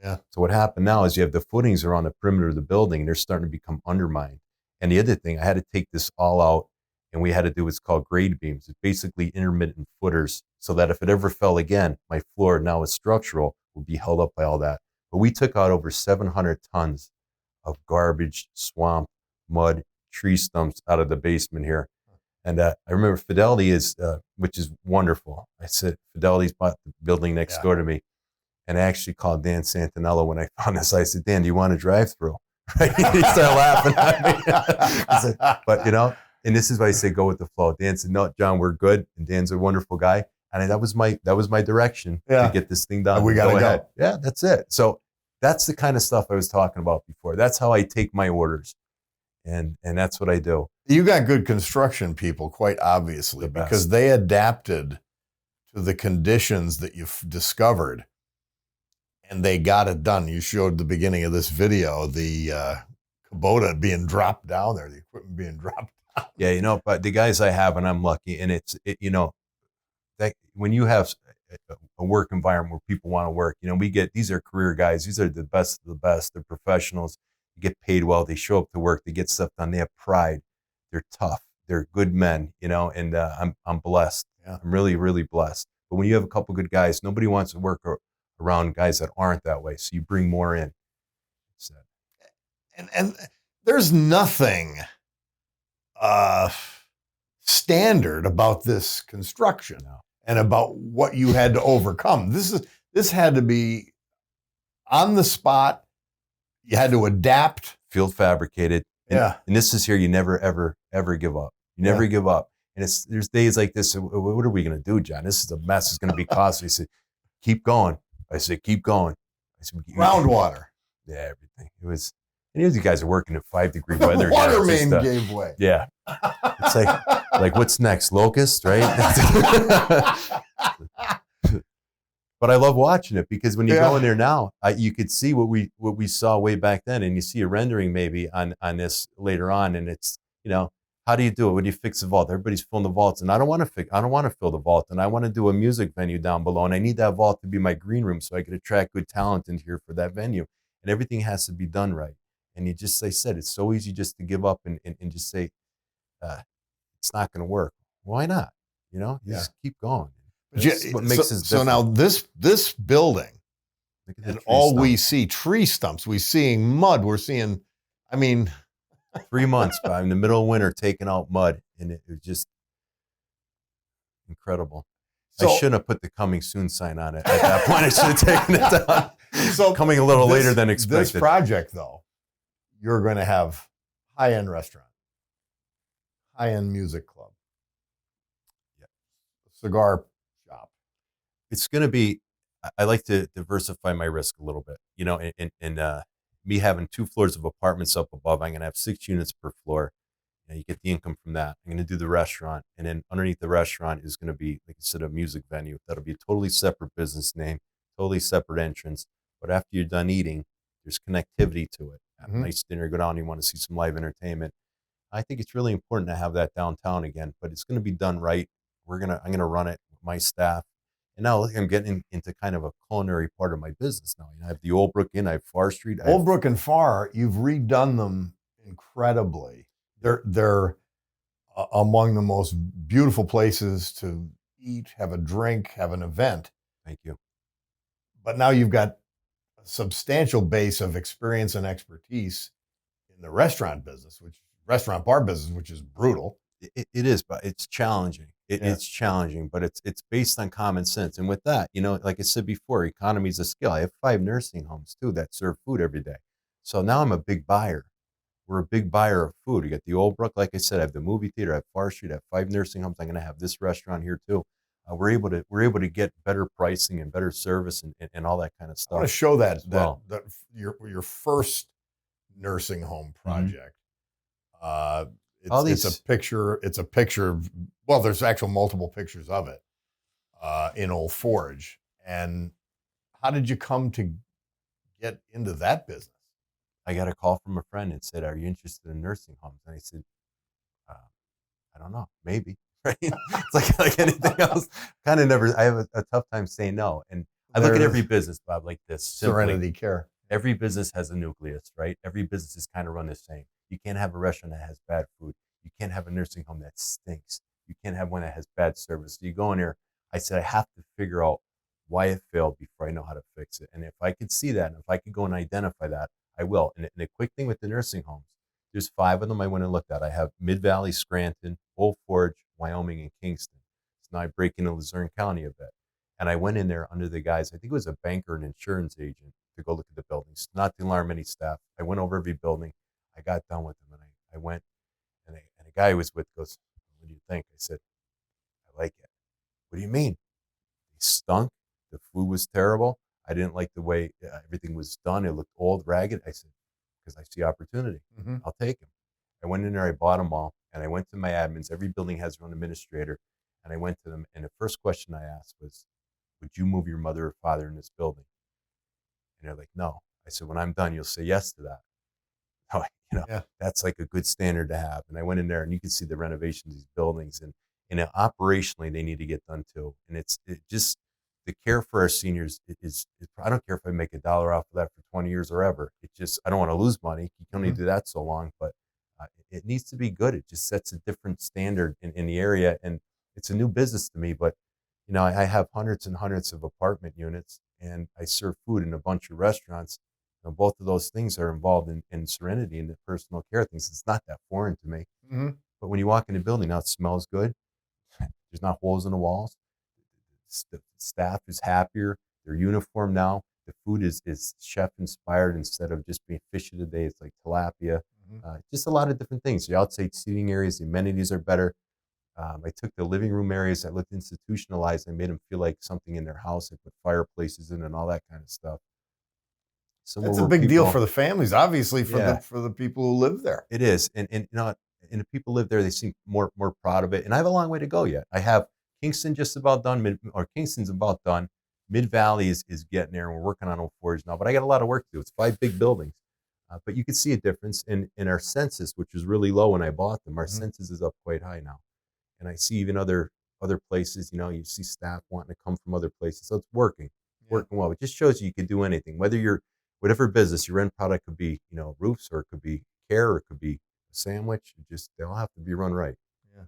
Yeah. So what happened now is you have the footings are on the perimeter of the building, and they're starting to become undermined. And the other thing, I had to take this all out, and we had to do what's called grade beams. It's basically intermittent footers, so that if it ever fell again, my floor now is structural, will be held up by all that. But we took out over 700 tons of garbage, swamp, mud, tree stumps out of the basement here. And I remember Fidelity which is wonderful. I said, Fidelity's bought the building next door to me. And I actually called Dan Santinello when I found this. I said, Dan, do you want to drive through? Right? He started laughing at me. I said, but and this is why I say go with the flow. Dan said, no, John, we're good. And Dan's a wonderful guy. And that was my direction to get this thing done. And we got to go. Yeah, that's it. So that's the kind of stuff I was talking about before. That's how I take my orders. And that's what I do. You got good construction people, quite obviously, because they adapted to the conditions that you've discovered, and they got it done. You showed the beginning of this video, the Kubota being dropped down there, the equipment being dropped down. Yeah, but the guys I have, and I'm lucky, and that when you have a work environment where people want to work, these are career guys. These are the best of the best. They're professionals. They get paid well. They show up to work. They get stuff done. They have pride. They're tough. They're good men, and I'm blessed. Yeah. I'm really, really blessed. But when you have a couple good guys, nobody wants to work around guys that aren't that way. So you bring more in. So. And there's nothing standard about this construction and about what you had to overcome. This had to be on the spot. You had to adapt. Field fabricated. And this is here. You never, ever, ever give up. You never give up. And there's days like this. What are we going to do, John? This is a mess. It's going to be costly. He said, keep going. I said, keep going. I said, groundwater. Yeah, everything. It was, and you guys are working in 5-degree weather. The water main gave way. Yeah. It's like what's next? Locust, right? But I love watching it because when you go in there now, you could see what we saw way back then, and you see a rendering maybe on this later on, and it's how do you do it? When do you fix the vault? Everybody's filling the vaults, and I don't want to fill the vault, and I want to do a music venue down below, and I need that vault to be my green room so I could attract good talent into here for that venue, and everything has to be done right. And I said, it's so easy just to give up and just say it's not going to work. Why not? You just keep going. That's what makes us different. So now this building, and all we see tree stumps, we're seeing mud, we're seeing, 3 months, but in the middle of winter, taking out mud, and it was just incredible. So, I shouldn't have put the coming soon sign on it at that point. I should have taken it down. So coming a little later than expected. This project, though, you're going to have high-end restaurant, high-end music club, Yeah. cigar shop. It's going to be, I like to diversify my risk a little bit, you know, and me having 2 floors of apartments up above, I'm going to have 6 units per floor. You know, you get the income from that. I'm going to do the restaurant. And then underneath the restaurant is going to be, like I said, a music venue. That'll be a totally separate business name, totally separate entrance. But after you're done eating, there's connectivity to it. Have a nice dinner, go down, you want to see some live entertainment. I think it's really important to have that downtown again, but it's going to be done right. I'm going to run it with my staff. And now look, I'm getting into kind of a culinary part of my business now. You know, I have the Old Brook Inn, I have Far Street. Old Brook and Far, you've redone them incredibly. They're among the most beautiful places to eat, have a drink, have an event. Thank you. But now you've got a substantial base of experience and expertise in the restaurant bar business, which is brutal. It is, but it's challenging. It's challenging, but it's based on common sense. And with that, you know, like I said before, economy is a skill. I have 5 nursing homes too that serve food every day. So now I'm a big buyer. We're a big buyer of food. You got the Old Brook, like I said, I have the movie theater, I have Far Street, I have 5 nursing homes. I'm going to have this restaurant here too. We're able to get better pricing and better service and all that kind of stuff. I want to show that well. that your first nursing home project. It's a picture. It's a picture. Well, there's actual multiple pictures of it in Old Forge. And how did you come to get into that business? I got a call from a friend and said, "Are you interested in nursing homes?" And I said, "I don't know, maybe." Right? It's like anything else. Kind of never. I have a tough time saying no. And I look at every business, Bob, like this. Serenity Care. Every business has a nucleus, right? Every business is kind of run the same. You can't have a restaurant that has bad food. You can't have a nursing home that stinks. You can't have one that has bad service. So you go in there. I said, I have to figure out why it failed before I know how to fix it. And if I could see that, and if I could go and identify that, I will. And the quick thing with the nursing homes, there's 5 of them I went and looked at. I have Mid-Valley, Scranton, Old Forge, Wyoming, and Kingston. So now I break into Luzerne County a bit. And I went in there under the guys, I think it was a banker and insurance agent, to go look at the buildings, not to alarm any staff. I went over every building. I got done with them, and I went, and a guy I was with goes, "What do you think?" I said, "I like it." "What do you mean?" "They stunk. The food was terrible. I didn't like the way everything was done. It looked old, ragged." I said, "Because I see opportunity. I'll take them." I went in there, I bought them all, and I went to my admins. Every building has their own administrator. And I went to them, and the first question I asked was, "Would you move your mother or father in this building?" And they're like, "No." I said, "When I'm done, you'll say yes to that." Oh, that's like a good standard to have. And I went in there, and you can see the renovations of these buildings, and operationally they need to get done too. And it just the care for our seniors is I don't care if I make $1 off of that for 20 years or ever. It just, I don't want to lose money. You can only do that so long, but it needs to be good. It just sets a different standard in the area, and it's a new business to me. But I have hundreds and hundreds of apartment units, and I serve food in a bunch of restaurants. Both of those things are involved in Serenity and the personal care things. It's not that foreign to me. But when you walk in the building, now it smells good. There's not holes in the walls. The staff is happier. They're uniform now. The food is chef inspired instead of just being fish of the day. It's like tilapia. Just a lot of different things. The outside seating areas, the amenities are better. I took the living room areas that looked institutionalized. I made them feel like something in their house. I put fireplaces in and all that kind of stuff. It's a big deal for the families, obviously, for the people who live there. It is, and the people live there. They seem more proud of it. And I have a long way to go yet. I have Kingston just about done, Kingston's about done. Mid-Valley is getting there, and we're working on Old Forge now. But I got a lot of work to do. It's 5 big buildings. But you can see a difference in our census, which was really low when I bought them. Our census is up quite high now. And I see even other places, you see staff wanting to come from other places. So it's working well. It just shows you can do anything. Whatever business, your end product could be, roofs, or it could be care, or it could be a sandwich. They all have to be run right. Yeah.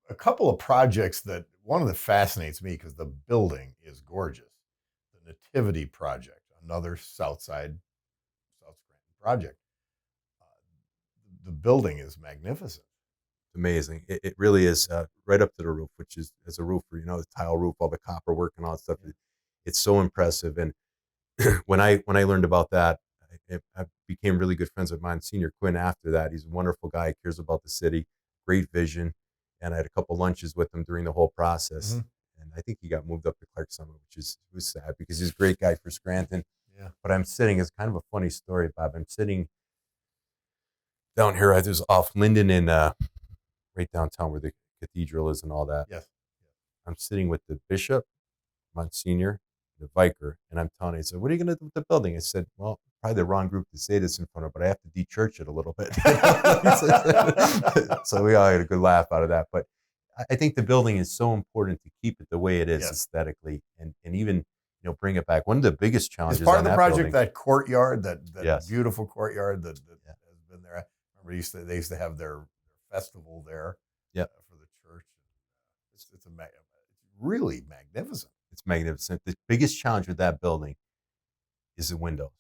A couple of projects one that fascinates me because the building is gorgeous. The Nativity Project, another South Scranton project. The building is magnificent. Amazing. It really is, right up to the roof, which is, as a roofer, the tile roof, all the copper work and all that stuff. It's so impressive. And when I learned about that, I became really good friends with Monsignor Quinn after that. He's a wonderful guy, cares about the city, great vision. And I had a couple lunches with him during the whole process. Mm-hmm. And I think he got moved up to Clark Summit, was sad because he's a great guy for Scranton. Yeah. But I'm sitting, it's kind of a funny story, Bob. I'm sitting down here, I was off Linden and right downtown where the cathedral is and all that. Yes. I'm sitting with the bishop, Monsignor, the vicar, and I'm telling him, I said, what are you going to do with the building? I said, well, probably the wrong group to say this in front of, but I have to de-church it a little bit. So we all had a good laugh out of that. But I think the building is so important to keep it the way it is aesthetically and even bring it back. One of the biggest challenges is part on of the that project building, that courtyard, that Yes. beautiful courtyard that has been there. I remember they used to have their festival there for the church. It's really magnificent. It's magnificent. The biggest challenge with that building is the windows.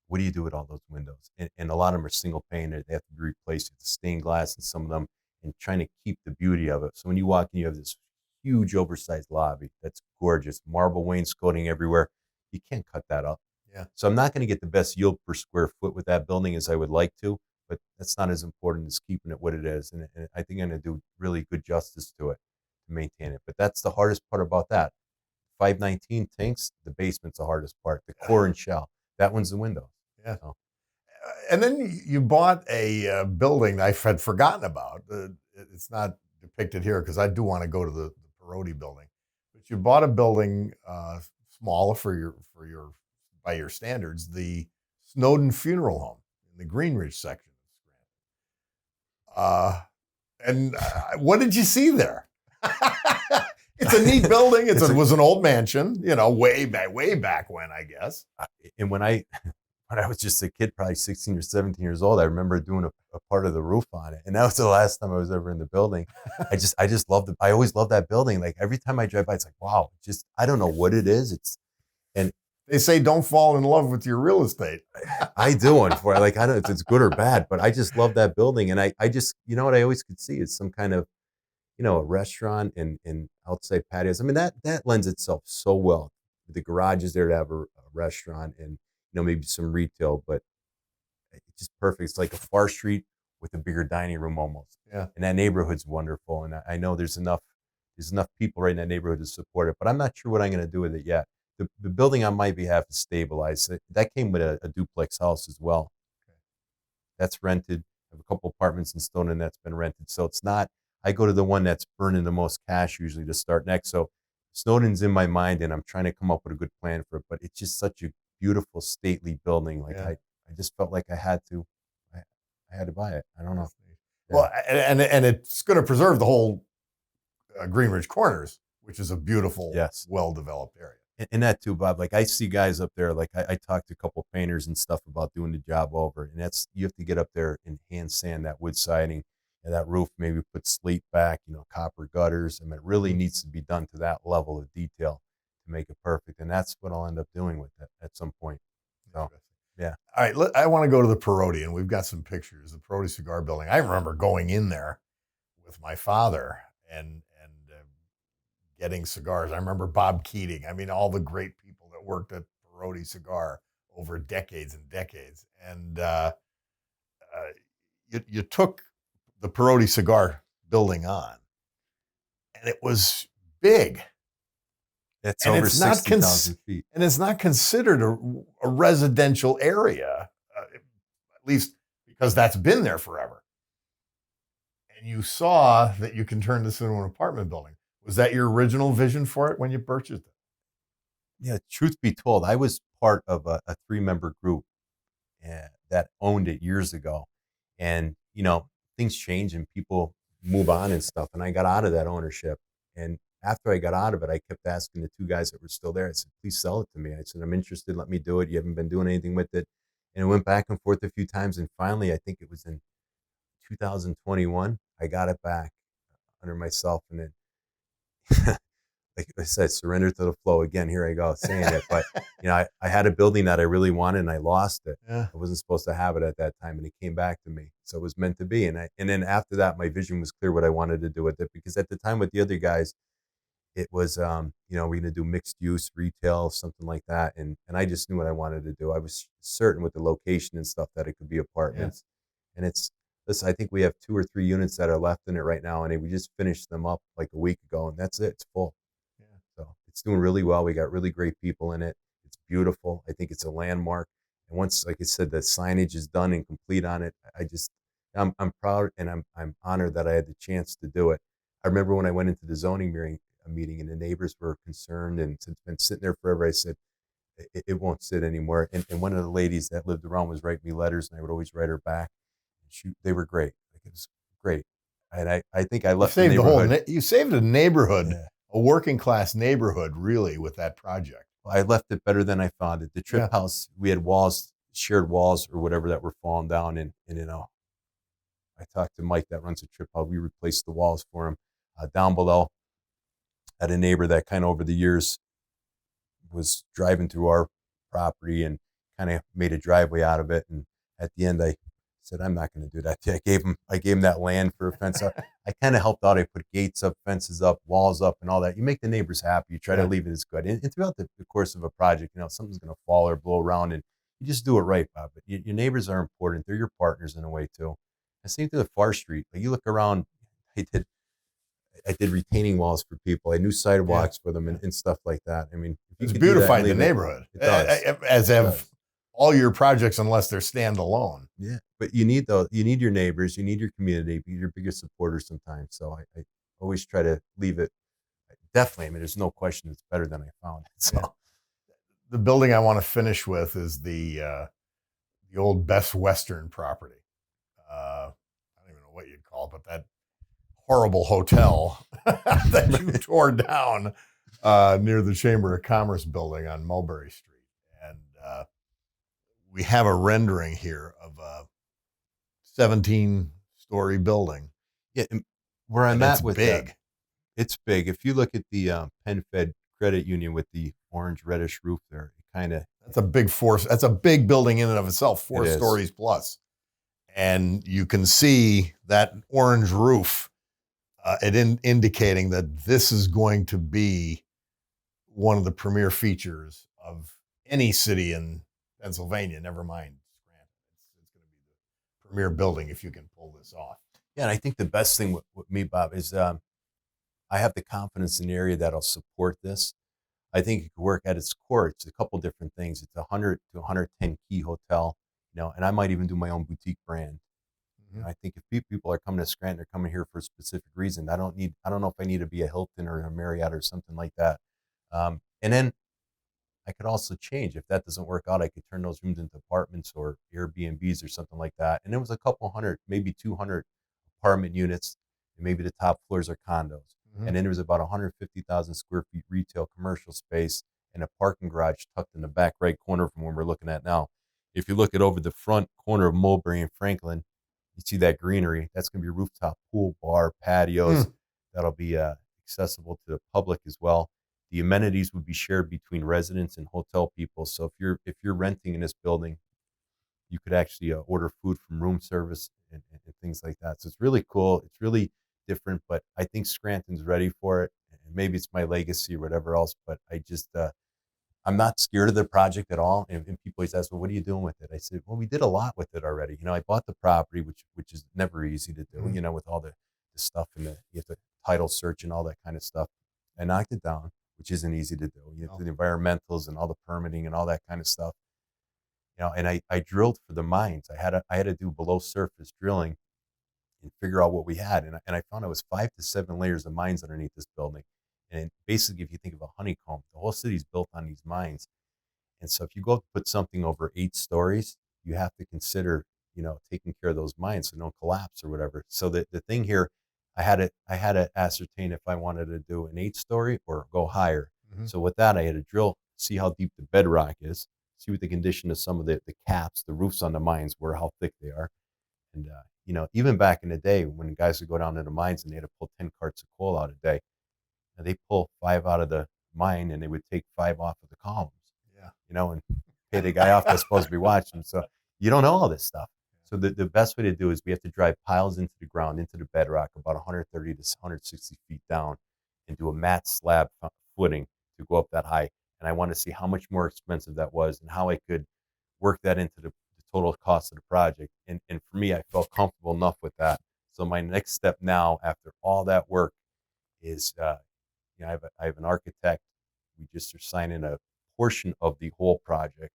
What do you do with all those windows? And a lot of them are single pane. They have to be replaced with stained glass in some of them and trying to keep the beauty of it. So when you walk in, you have this huge oversized lobby that's gorgeous, marble wainscoting everywhere. You can't cut that up. Yeah. So I'm not going to get the best yield per square foot with that building as I would like to, but that's not as important as keeping it what it is. And I think I'm going to do really good justice to it to maintain it. But that's the hardest part about that. 519 tanks, the basement's the hardest part. The core and shell, that one's the window. Yeah. So. And then you bought a building I had forgotten about. It's not depicted here because I do want to go to the Perotti building. But you bought a building small by your standards, the Snowden Funeral Home in the Greenridge section of Scranton. What did you see there? It's a neat building. It was an old mansion, way back when, I guess. And when I was just a kid, probably 16 or 17 years old, I remember doing a part of the roof on it. And that was the last time I was ever in the building. I just loved it. I always loved that building. Like every time I drive by, it's like, wow, I don't know what it is. And they say don't fall in love with your real estate. I do, unfortunately. Like, I don't know if it's good or bad, but I just love that building. And I just, what I always could see is some kind of, a restaurant and outside patios. I mean, that lends itself so well. The garage is there to have a restaurant and, maybe some retail, but it's just perfect. It's like a far street with a bigger dining room almost. Yeah. And that neighborhood's wonderful. And I know there's enough people right in that neighborhood to support it, but I'm not sure what I'm going to do with it yet. The building on my behalf is stabilized. That came with a duplex house as well. Okay. That's rented. I have a couple apartments in Stoughton that's been rented. So it's not, I go to the one that's burning the most cash usually to start next. So Snowden's in my mind and I'm trying to come up with a good plan for it, but it's just such a beautiful, stately building. Like I just felt like I had to buy it. I don't know. Yeah. Well, and it's going to preserve the whole Greenridge Corners, which is a beautiful, well-developed area. And that too, Bob. Like I see guys up there. Like I talked to a couple painters and stuff about doing the job over, and you have to get up there and hand sand that wood siding and that roof. Maybe put slate back, copper gutters. I mean, it really needs to be done to that level of detail to make it perfect, and that's what I'll end up doing with it at some point. So, yeah. All right, I want to go to the Perotti, and we've got some pictures. The Perotti Cigar Building. I remember going in there with my father and getting cigars. I remember Bob Keating. I mean, all the great people that worked at Perotti Cigar over decades and decades. And you took the Perotti Cigar Building on, and it was big. It's over 60,000 feet. And it's not considered a residential area, at least because that's been there forever. And you saw that you can turn this into an apartment building. Was that your original vision for it when you purchased it? Yeah, truth be told, I was part of a 3-member group that owned it years ago. And, things change and people move on and stuff. And I got out of that ownership. And after I got out of it, I kept asking the 2 guys that were still there. I said, please sell it to me. I said, I'm interested. Let me do it. You haven't been doing anything with it. And it went back and forth a few times. And finally, I think it was in 2021, I got it back under myself. And then, like I said, surrender to the flow. Again, here I go saying it. But, I had a building that I really wanted and I lost it. Yeah. I wasn't supposed to have it at that time. And it came back to me. So it was meant to be. And then after that, my vision was clear what I wanted to do with it. Because at the time with the other guys, it was, we're going to do mixed use retail, something like that. And I just knew what I wanted to do. I was certain with the location and stuff that it could be apartments. And listen, I think we have 2 or 3 units that are left in it right now. And we just finished them up like a week ago, and that's it. It's full. Yeah. So it's doing really well. We got really great people in it. It's beautiful. I think it's a landmark. And once, like I said, the signage is done and complete on it, I'm proud, and I'm honored that I had the chance to do it. I remember when I went into the zoning meeting and the neighbors were concerned, and it's been sitting there forever. I said, it won't sit anymore. And one of the ladies that lived around was writing me letters, and I would always write her back. They were great. Like, it was great. And I think I left you saved the neighborhood. you saved a neighborhood, Yeah. a working class neighborhood, really, with that project. I left it better than I found it. The trip house, we had walls, shared walls or whatever, that were falling down. And I talked to Mike that runs the trip house. We replaced the walls for him. Down below, I had a neighbor that kind of over the years was driving through our property and kind of made a driveway out of it. And at the end, I said, I'm not going to do that. I gave him that land for a fence. I kind of helped out. I put gates up, fences up, walls up, and all that. You make the neighbors happy. You try to leave it as good. And throughout the course of a project, something's going to fall or blow around, and you just do it right, Bob. But your neighbors are important. They're your partners in a way too. And same to the far street. Like, you look around, I did retaining walls for people. I knew sidewalks for them and stuff like that. I mean, it's beautifying the neighborhood. It does. As have all your projects, unless they're standalone. Yeah, but you need your neighbors, you need your community, be your biggest supporters sometimes. So I always try to leave it. Definitely, I mean, there's no question it's better than I found it. So the building I want to finish with is the old Best Western property. I don't even know what you'd call it, but that horrible hotel that you tore down near the Chamber of Commerce building on Mulberry Street. And we have a rendering here of a 17-story building. Yeah, where I'm at with big. That, it's big. If you look at the Penn Fed Credit Union with the orange reddish roof there, it kind of, that's a big force. That's a big building in and of itself, 4 stories plus. And you can see that orange roof, indicating that this is going to be one of the premier features of any city in Pennsylvania, never mind Scranton. It's going to be the premier building if you can pull this off. Yeah, and I think the best thing with me, Bob, is I have the confidence in the area that'll support this. I think it could work at its core. It's a couple different things. It's a 100 to 110 key hotel, and I might even do my own boutique brand. I think if people are coming to Scranton, they're coming here for a specific reason. I don't know if I need to be a Hilton or a Marriott or something like that. And then I could also change. If that doesn't work out, I could turn those rooms into apartments or Airbnbs or something like that. And it was a couple hundred, maybe 200 apartment units, and maybe the top floors are condos. And then there was about 150,000 square feet retail commercial space and a parking garage tucked in the back right corner from where we're looking at now. If you look at over the front corner of Mulberry and Franklin, you see that greenery. That's going to be a rooftop pool, bar, patios. That'll be accessible to the public as well. The amenities would be shared between residents and hotel people. So if you're renting in this building, you could actually order food from room service and things like that. So it's really cool. It's really different, but I think Scranton's ready for it. And maybe it's my legacy or whatever else, but I just I'm not scared of the project at all. And people always ask, well, what are you doing with it? I said, well, we did a lot with it already. I bought the property, which is never easy to do, with all the stuff and you have to title search and all that kind of stuff. I knocked it down, which isn't easy to do. You have the environmentals and all the permitting and all that kind of stuff. And I drilled for the mines. I had to do below surface drilling and figure out what we had. And I found it was 5 to 7 layers of mines underneath this building. And basically, if you think of a honeycomb, the whole city is built on these mines. And so if you go to put something over 8 stories, you have to consider, taking care of those mines so they don't collapse or whatever. So the thing here, I had to ascertain if I wanted to do an 8-story or go higher. So with that, I had to drill, see how deep the bedrock is, see what the condition of some of the caps, the roofs on the mines were, how thick they are. And, even back in the day when guys would go down to the mines and they had to pull 10 carts of coal out a day, and they pull 5 out of the mine and they would take 5 off of the columns, and pay the guy off that's supposed to be watching. So you don't know all this stuff. So the best way to do is we have to drive piles into the ground, into the bedrock, about 130 to 160 feet down. and do a mat slab footing to go up that high. And I wanted to see how much more expensive that was and how I could work that into the total cost of the project. And for me, I felt comfortable enough with that. So my next step now, after all that work, is I have an architect. We just are signing a portion of the whole project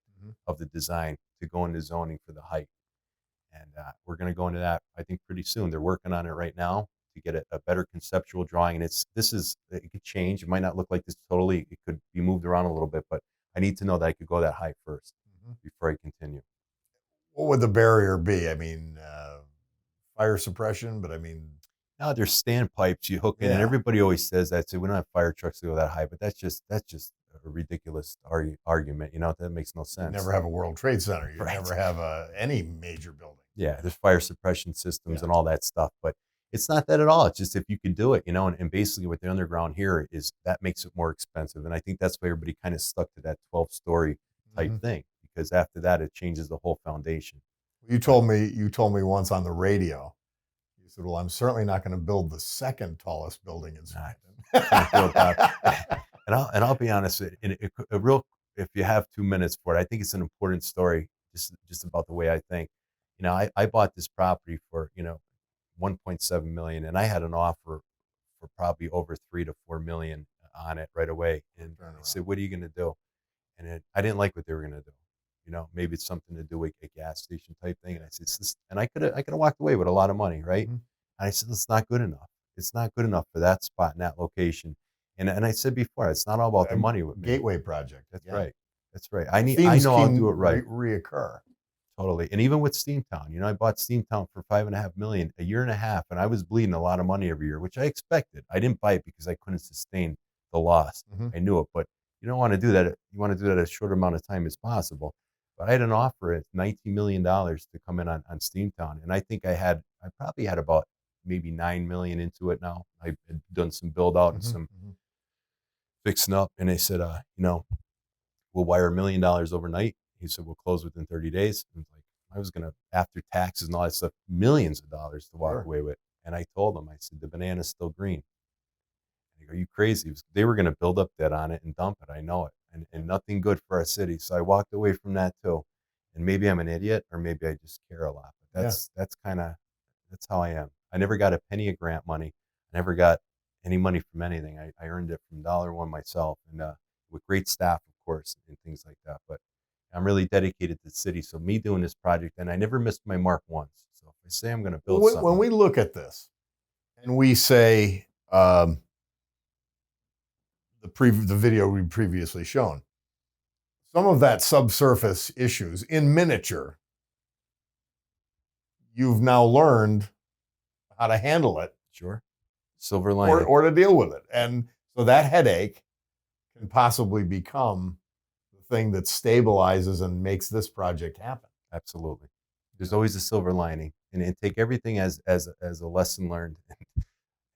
of the design to go into zoning for the height. And we're going to go into that, I think, pretty soon. They're working on it right now to get a better conceptual drawing. And it could change. It might not look like this totally. It could be moved around a little bit, but I need to know that I could go that high first before I continue. What would the barrier be? I mean, fire suppression, but I mean, Now there's standpipes you hook in, and Yeah. everybody always says that. So we don't have fire trucks to go that high, but that's just a ridiculous argument. That makes no you sense. never have a World Trade Center. You Right. never have any major building. Yeah, there's fire suppression systems Yeah. and all that stuff, but it's not that at all. It's just if you could do it, and basically with the underground here is that makes it more expensive. And I think that's why everybody kind of stuck to that 12-story type Mhm. thing, because after that it changes the whole foundation. You told me once on the radio. You said, "Well, I'm certainly not going to build the second tallest building in Scranton." Can't do it, Bob. And I'll be honest, if you have 2 minutes for it, I think it's an important story just about the way I think. I bought this property for 1.7 million, and I had an offer for probably over 3 to 4 million on it right away. And I said, "What are you going to do?" And I didn't like what they were going to do. Maybe it's something to do with a gas station type thing. And I said, and I could have walked away with a lot of money, right? Mhm. And I said, it's not good enough. It's not good enough for that spot and that location. And I said before, it's not all about the money with me. Gateway project. That's Yeah. right. That's right. Themes I know I'll can do it right. Reoccur. Totally. And even with Steamtown, I bought Steamtown for 5.5 million, a year and a half, and I was bleeding a lot of money every year, which I expected. I didn't buy it because I couldn't sustain the loss. Mhm. I knew it, but you don't want to do that. You want to do that as short amount of time as possible. But I had an offer at $19 million to come in on Steamtown. And I think I probably had about maybe 9 million into it now. I've done some build out and some fixing up. And they said, we'll wire $1 million overnight. He said, we'll close within 30 days. And I was going to, after taxes and all that stuff, millions of dollars to walk away with. And I told them, I said, the banana's still green. They go, are you crazy? They were going to build up debt on it and dump it. I know it. And nothing good for our city. So I walked away from that too. And maybe I'm an idiot, or maybe I just care a lot. But that's how I am. I never got a penny of grant money. I never got any money from anything. I earned it from $1 myself, and with great staff, of course, and things like that. But I'm really dedicated to the city. So me doing this project, and I never missed my mark once. So if I say I'm going to build something. When we look at this and we say, the video we previously shown, some of that subsurface issues in miniature, you've now learned how to handle it. Sure. Silver lining. Or to deal with it. And so that headache can possibly become the thing that stabilizes and makes this project happen. Absolutely. There's always a silver lining, and take everything as a lesson learned,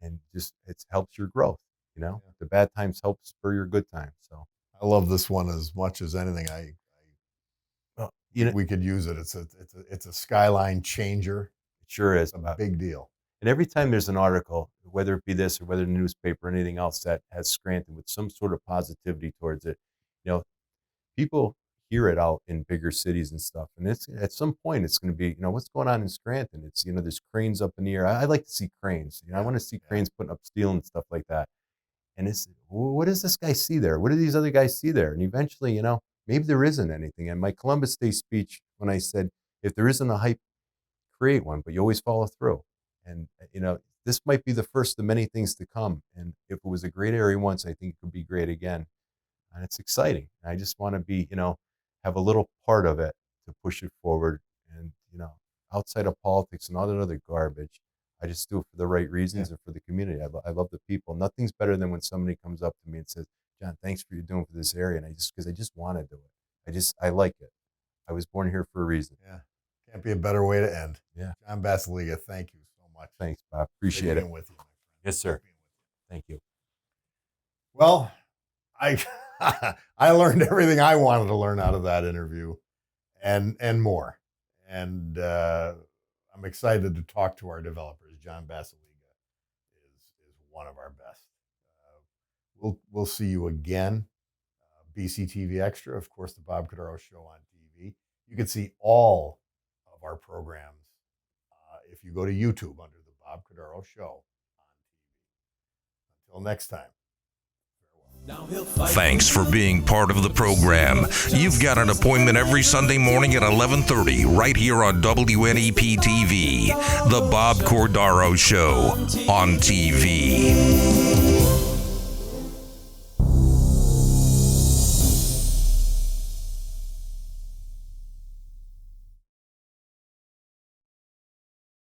and just it helps your growth. The bad times help spur your good times. So I love this one as much as anything. We could use it. It's a skyline changer. It sure is. It's a big deal. And every time there's an article, whether it be this or whether the newspaper or anything else that has Scranton with some sort of positivity towards it, people hear it out in bigger cities and stuff. And it's at some point it's going to be, what's going on in Scranton? It's, there's cranes up in the air. I like to see cranes. I want to see cranes putting up steel and stuff like that. And it's, what does this guy see there? What do these other guys see there? And eventually, maybe there isn't anything. And my Columbus Day speech, when I said, if there isn't a hype, create one, but you always follow through. And, this might be the first of many things to come. And if it was a great area once, I think it could be great again. And it's exciting. I just want to be, have a little part of it to push it forward. And, outside of politics and all that other garbage, I just do it for the right reasons and for the community. I love the people. Nothing's better than when somebody comes up to me and says, John, thanks for what you're doing for this area. And because I just want to do it. I like it. I was born here for a reason. Yeah. Can't be a better way to end. Yeah. John Basalyga, thank you so much. Thanks, Bob. Appreciate it. With you, my friend. Yes, sir. Thank you. Well, I I learned everything I wanted to learn out of that interview and more. And I'm excited to talk to our developers. John Basalyga is one of our best. We'll see you again. BCTV Extra, of course, the Bob Cordaro Show on TV. You can see all of our programs if you go to YouTube under the Bob Cordaro Show on TV. Until next time. Thanks for being part of the program. You've got an appointment every Sunday morning at 11:30 right here on WNEP TV, The Bob Cordaro Show on TV.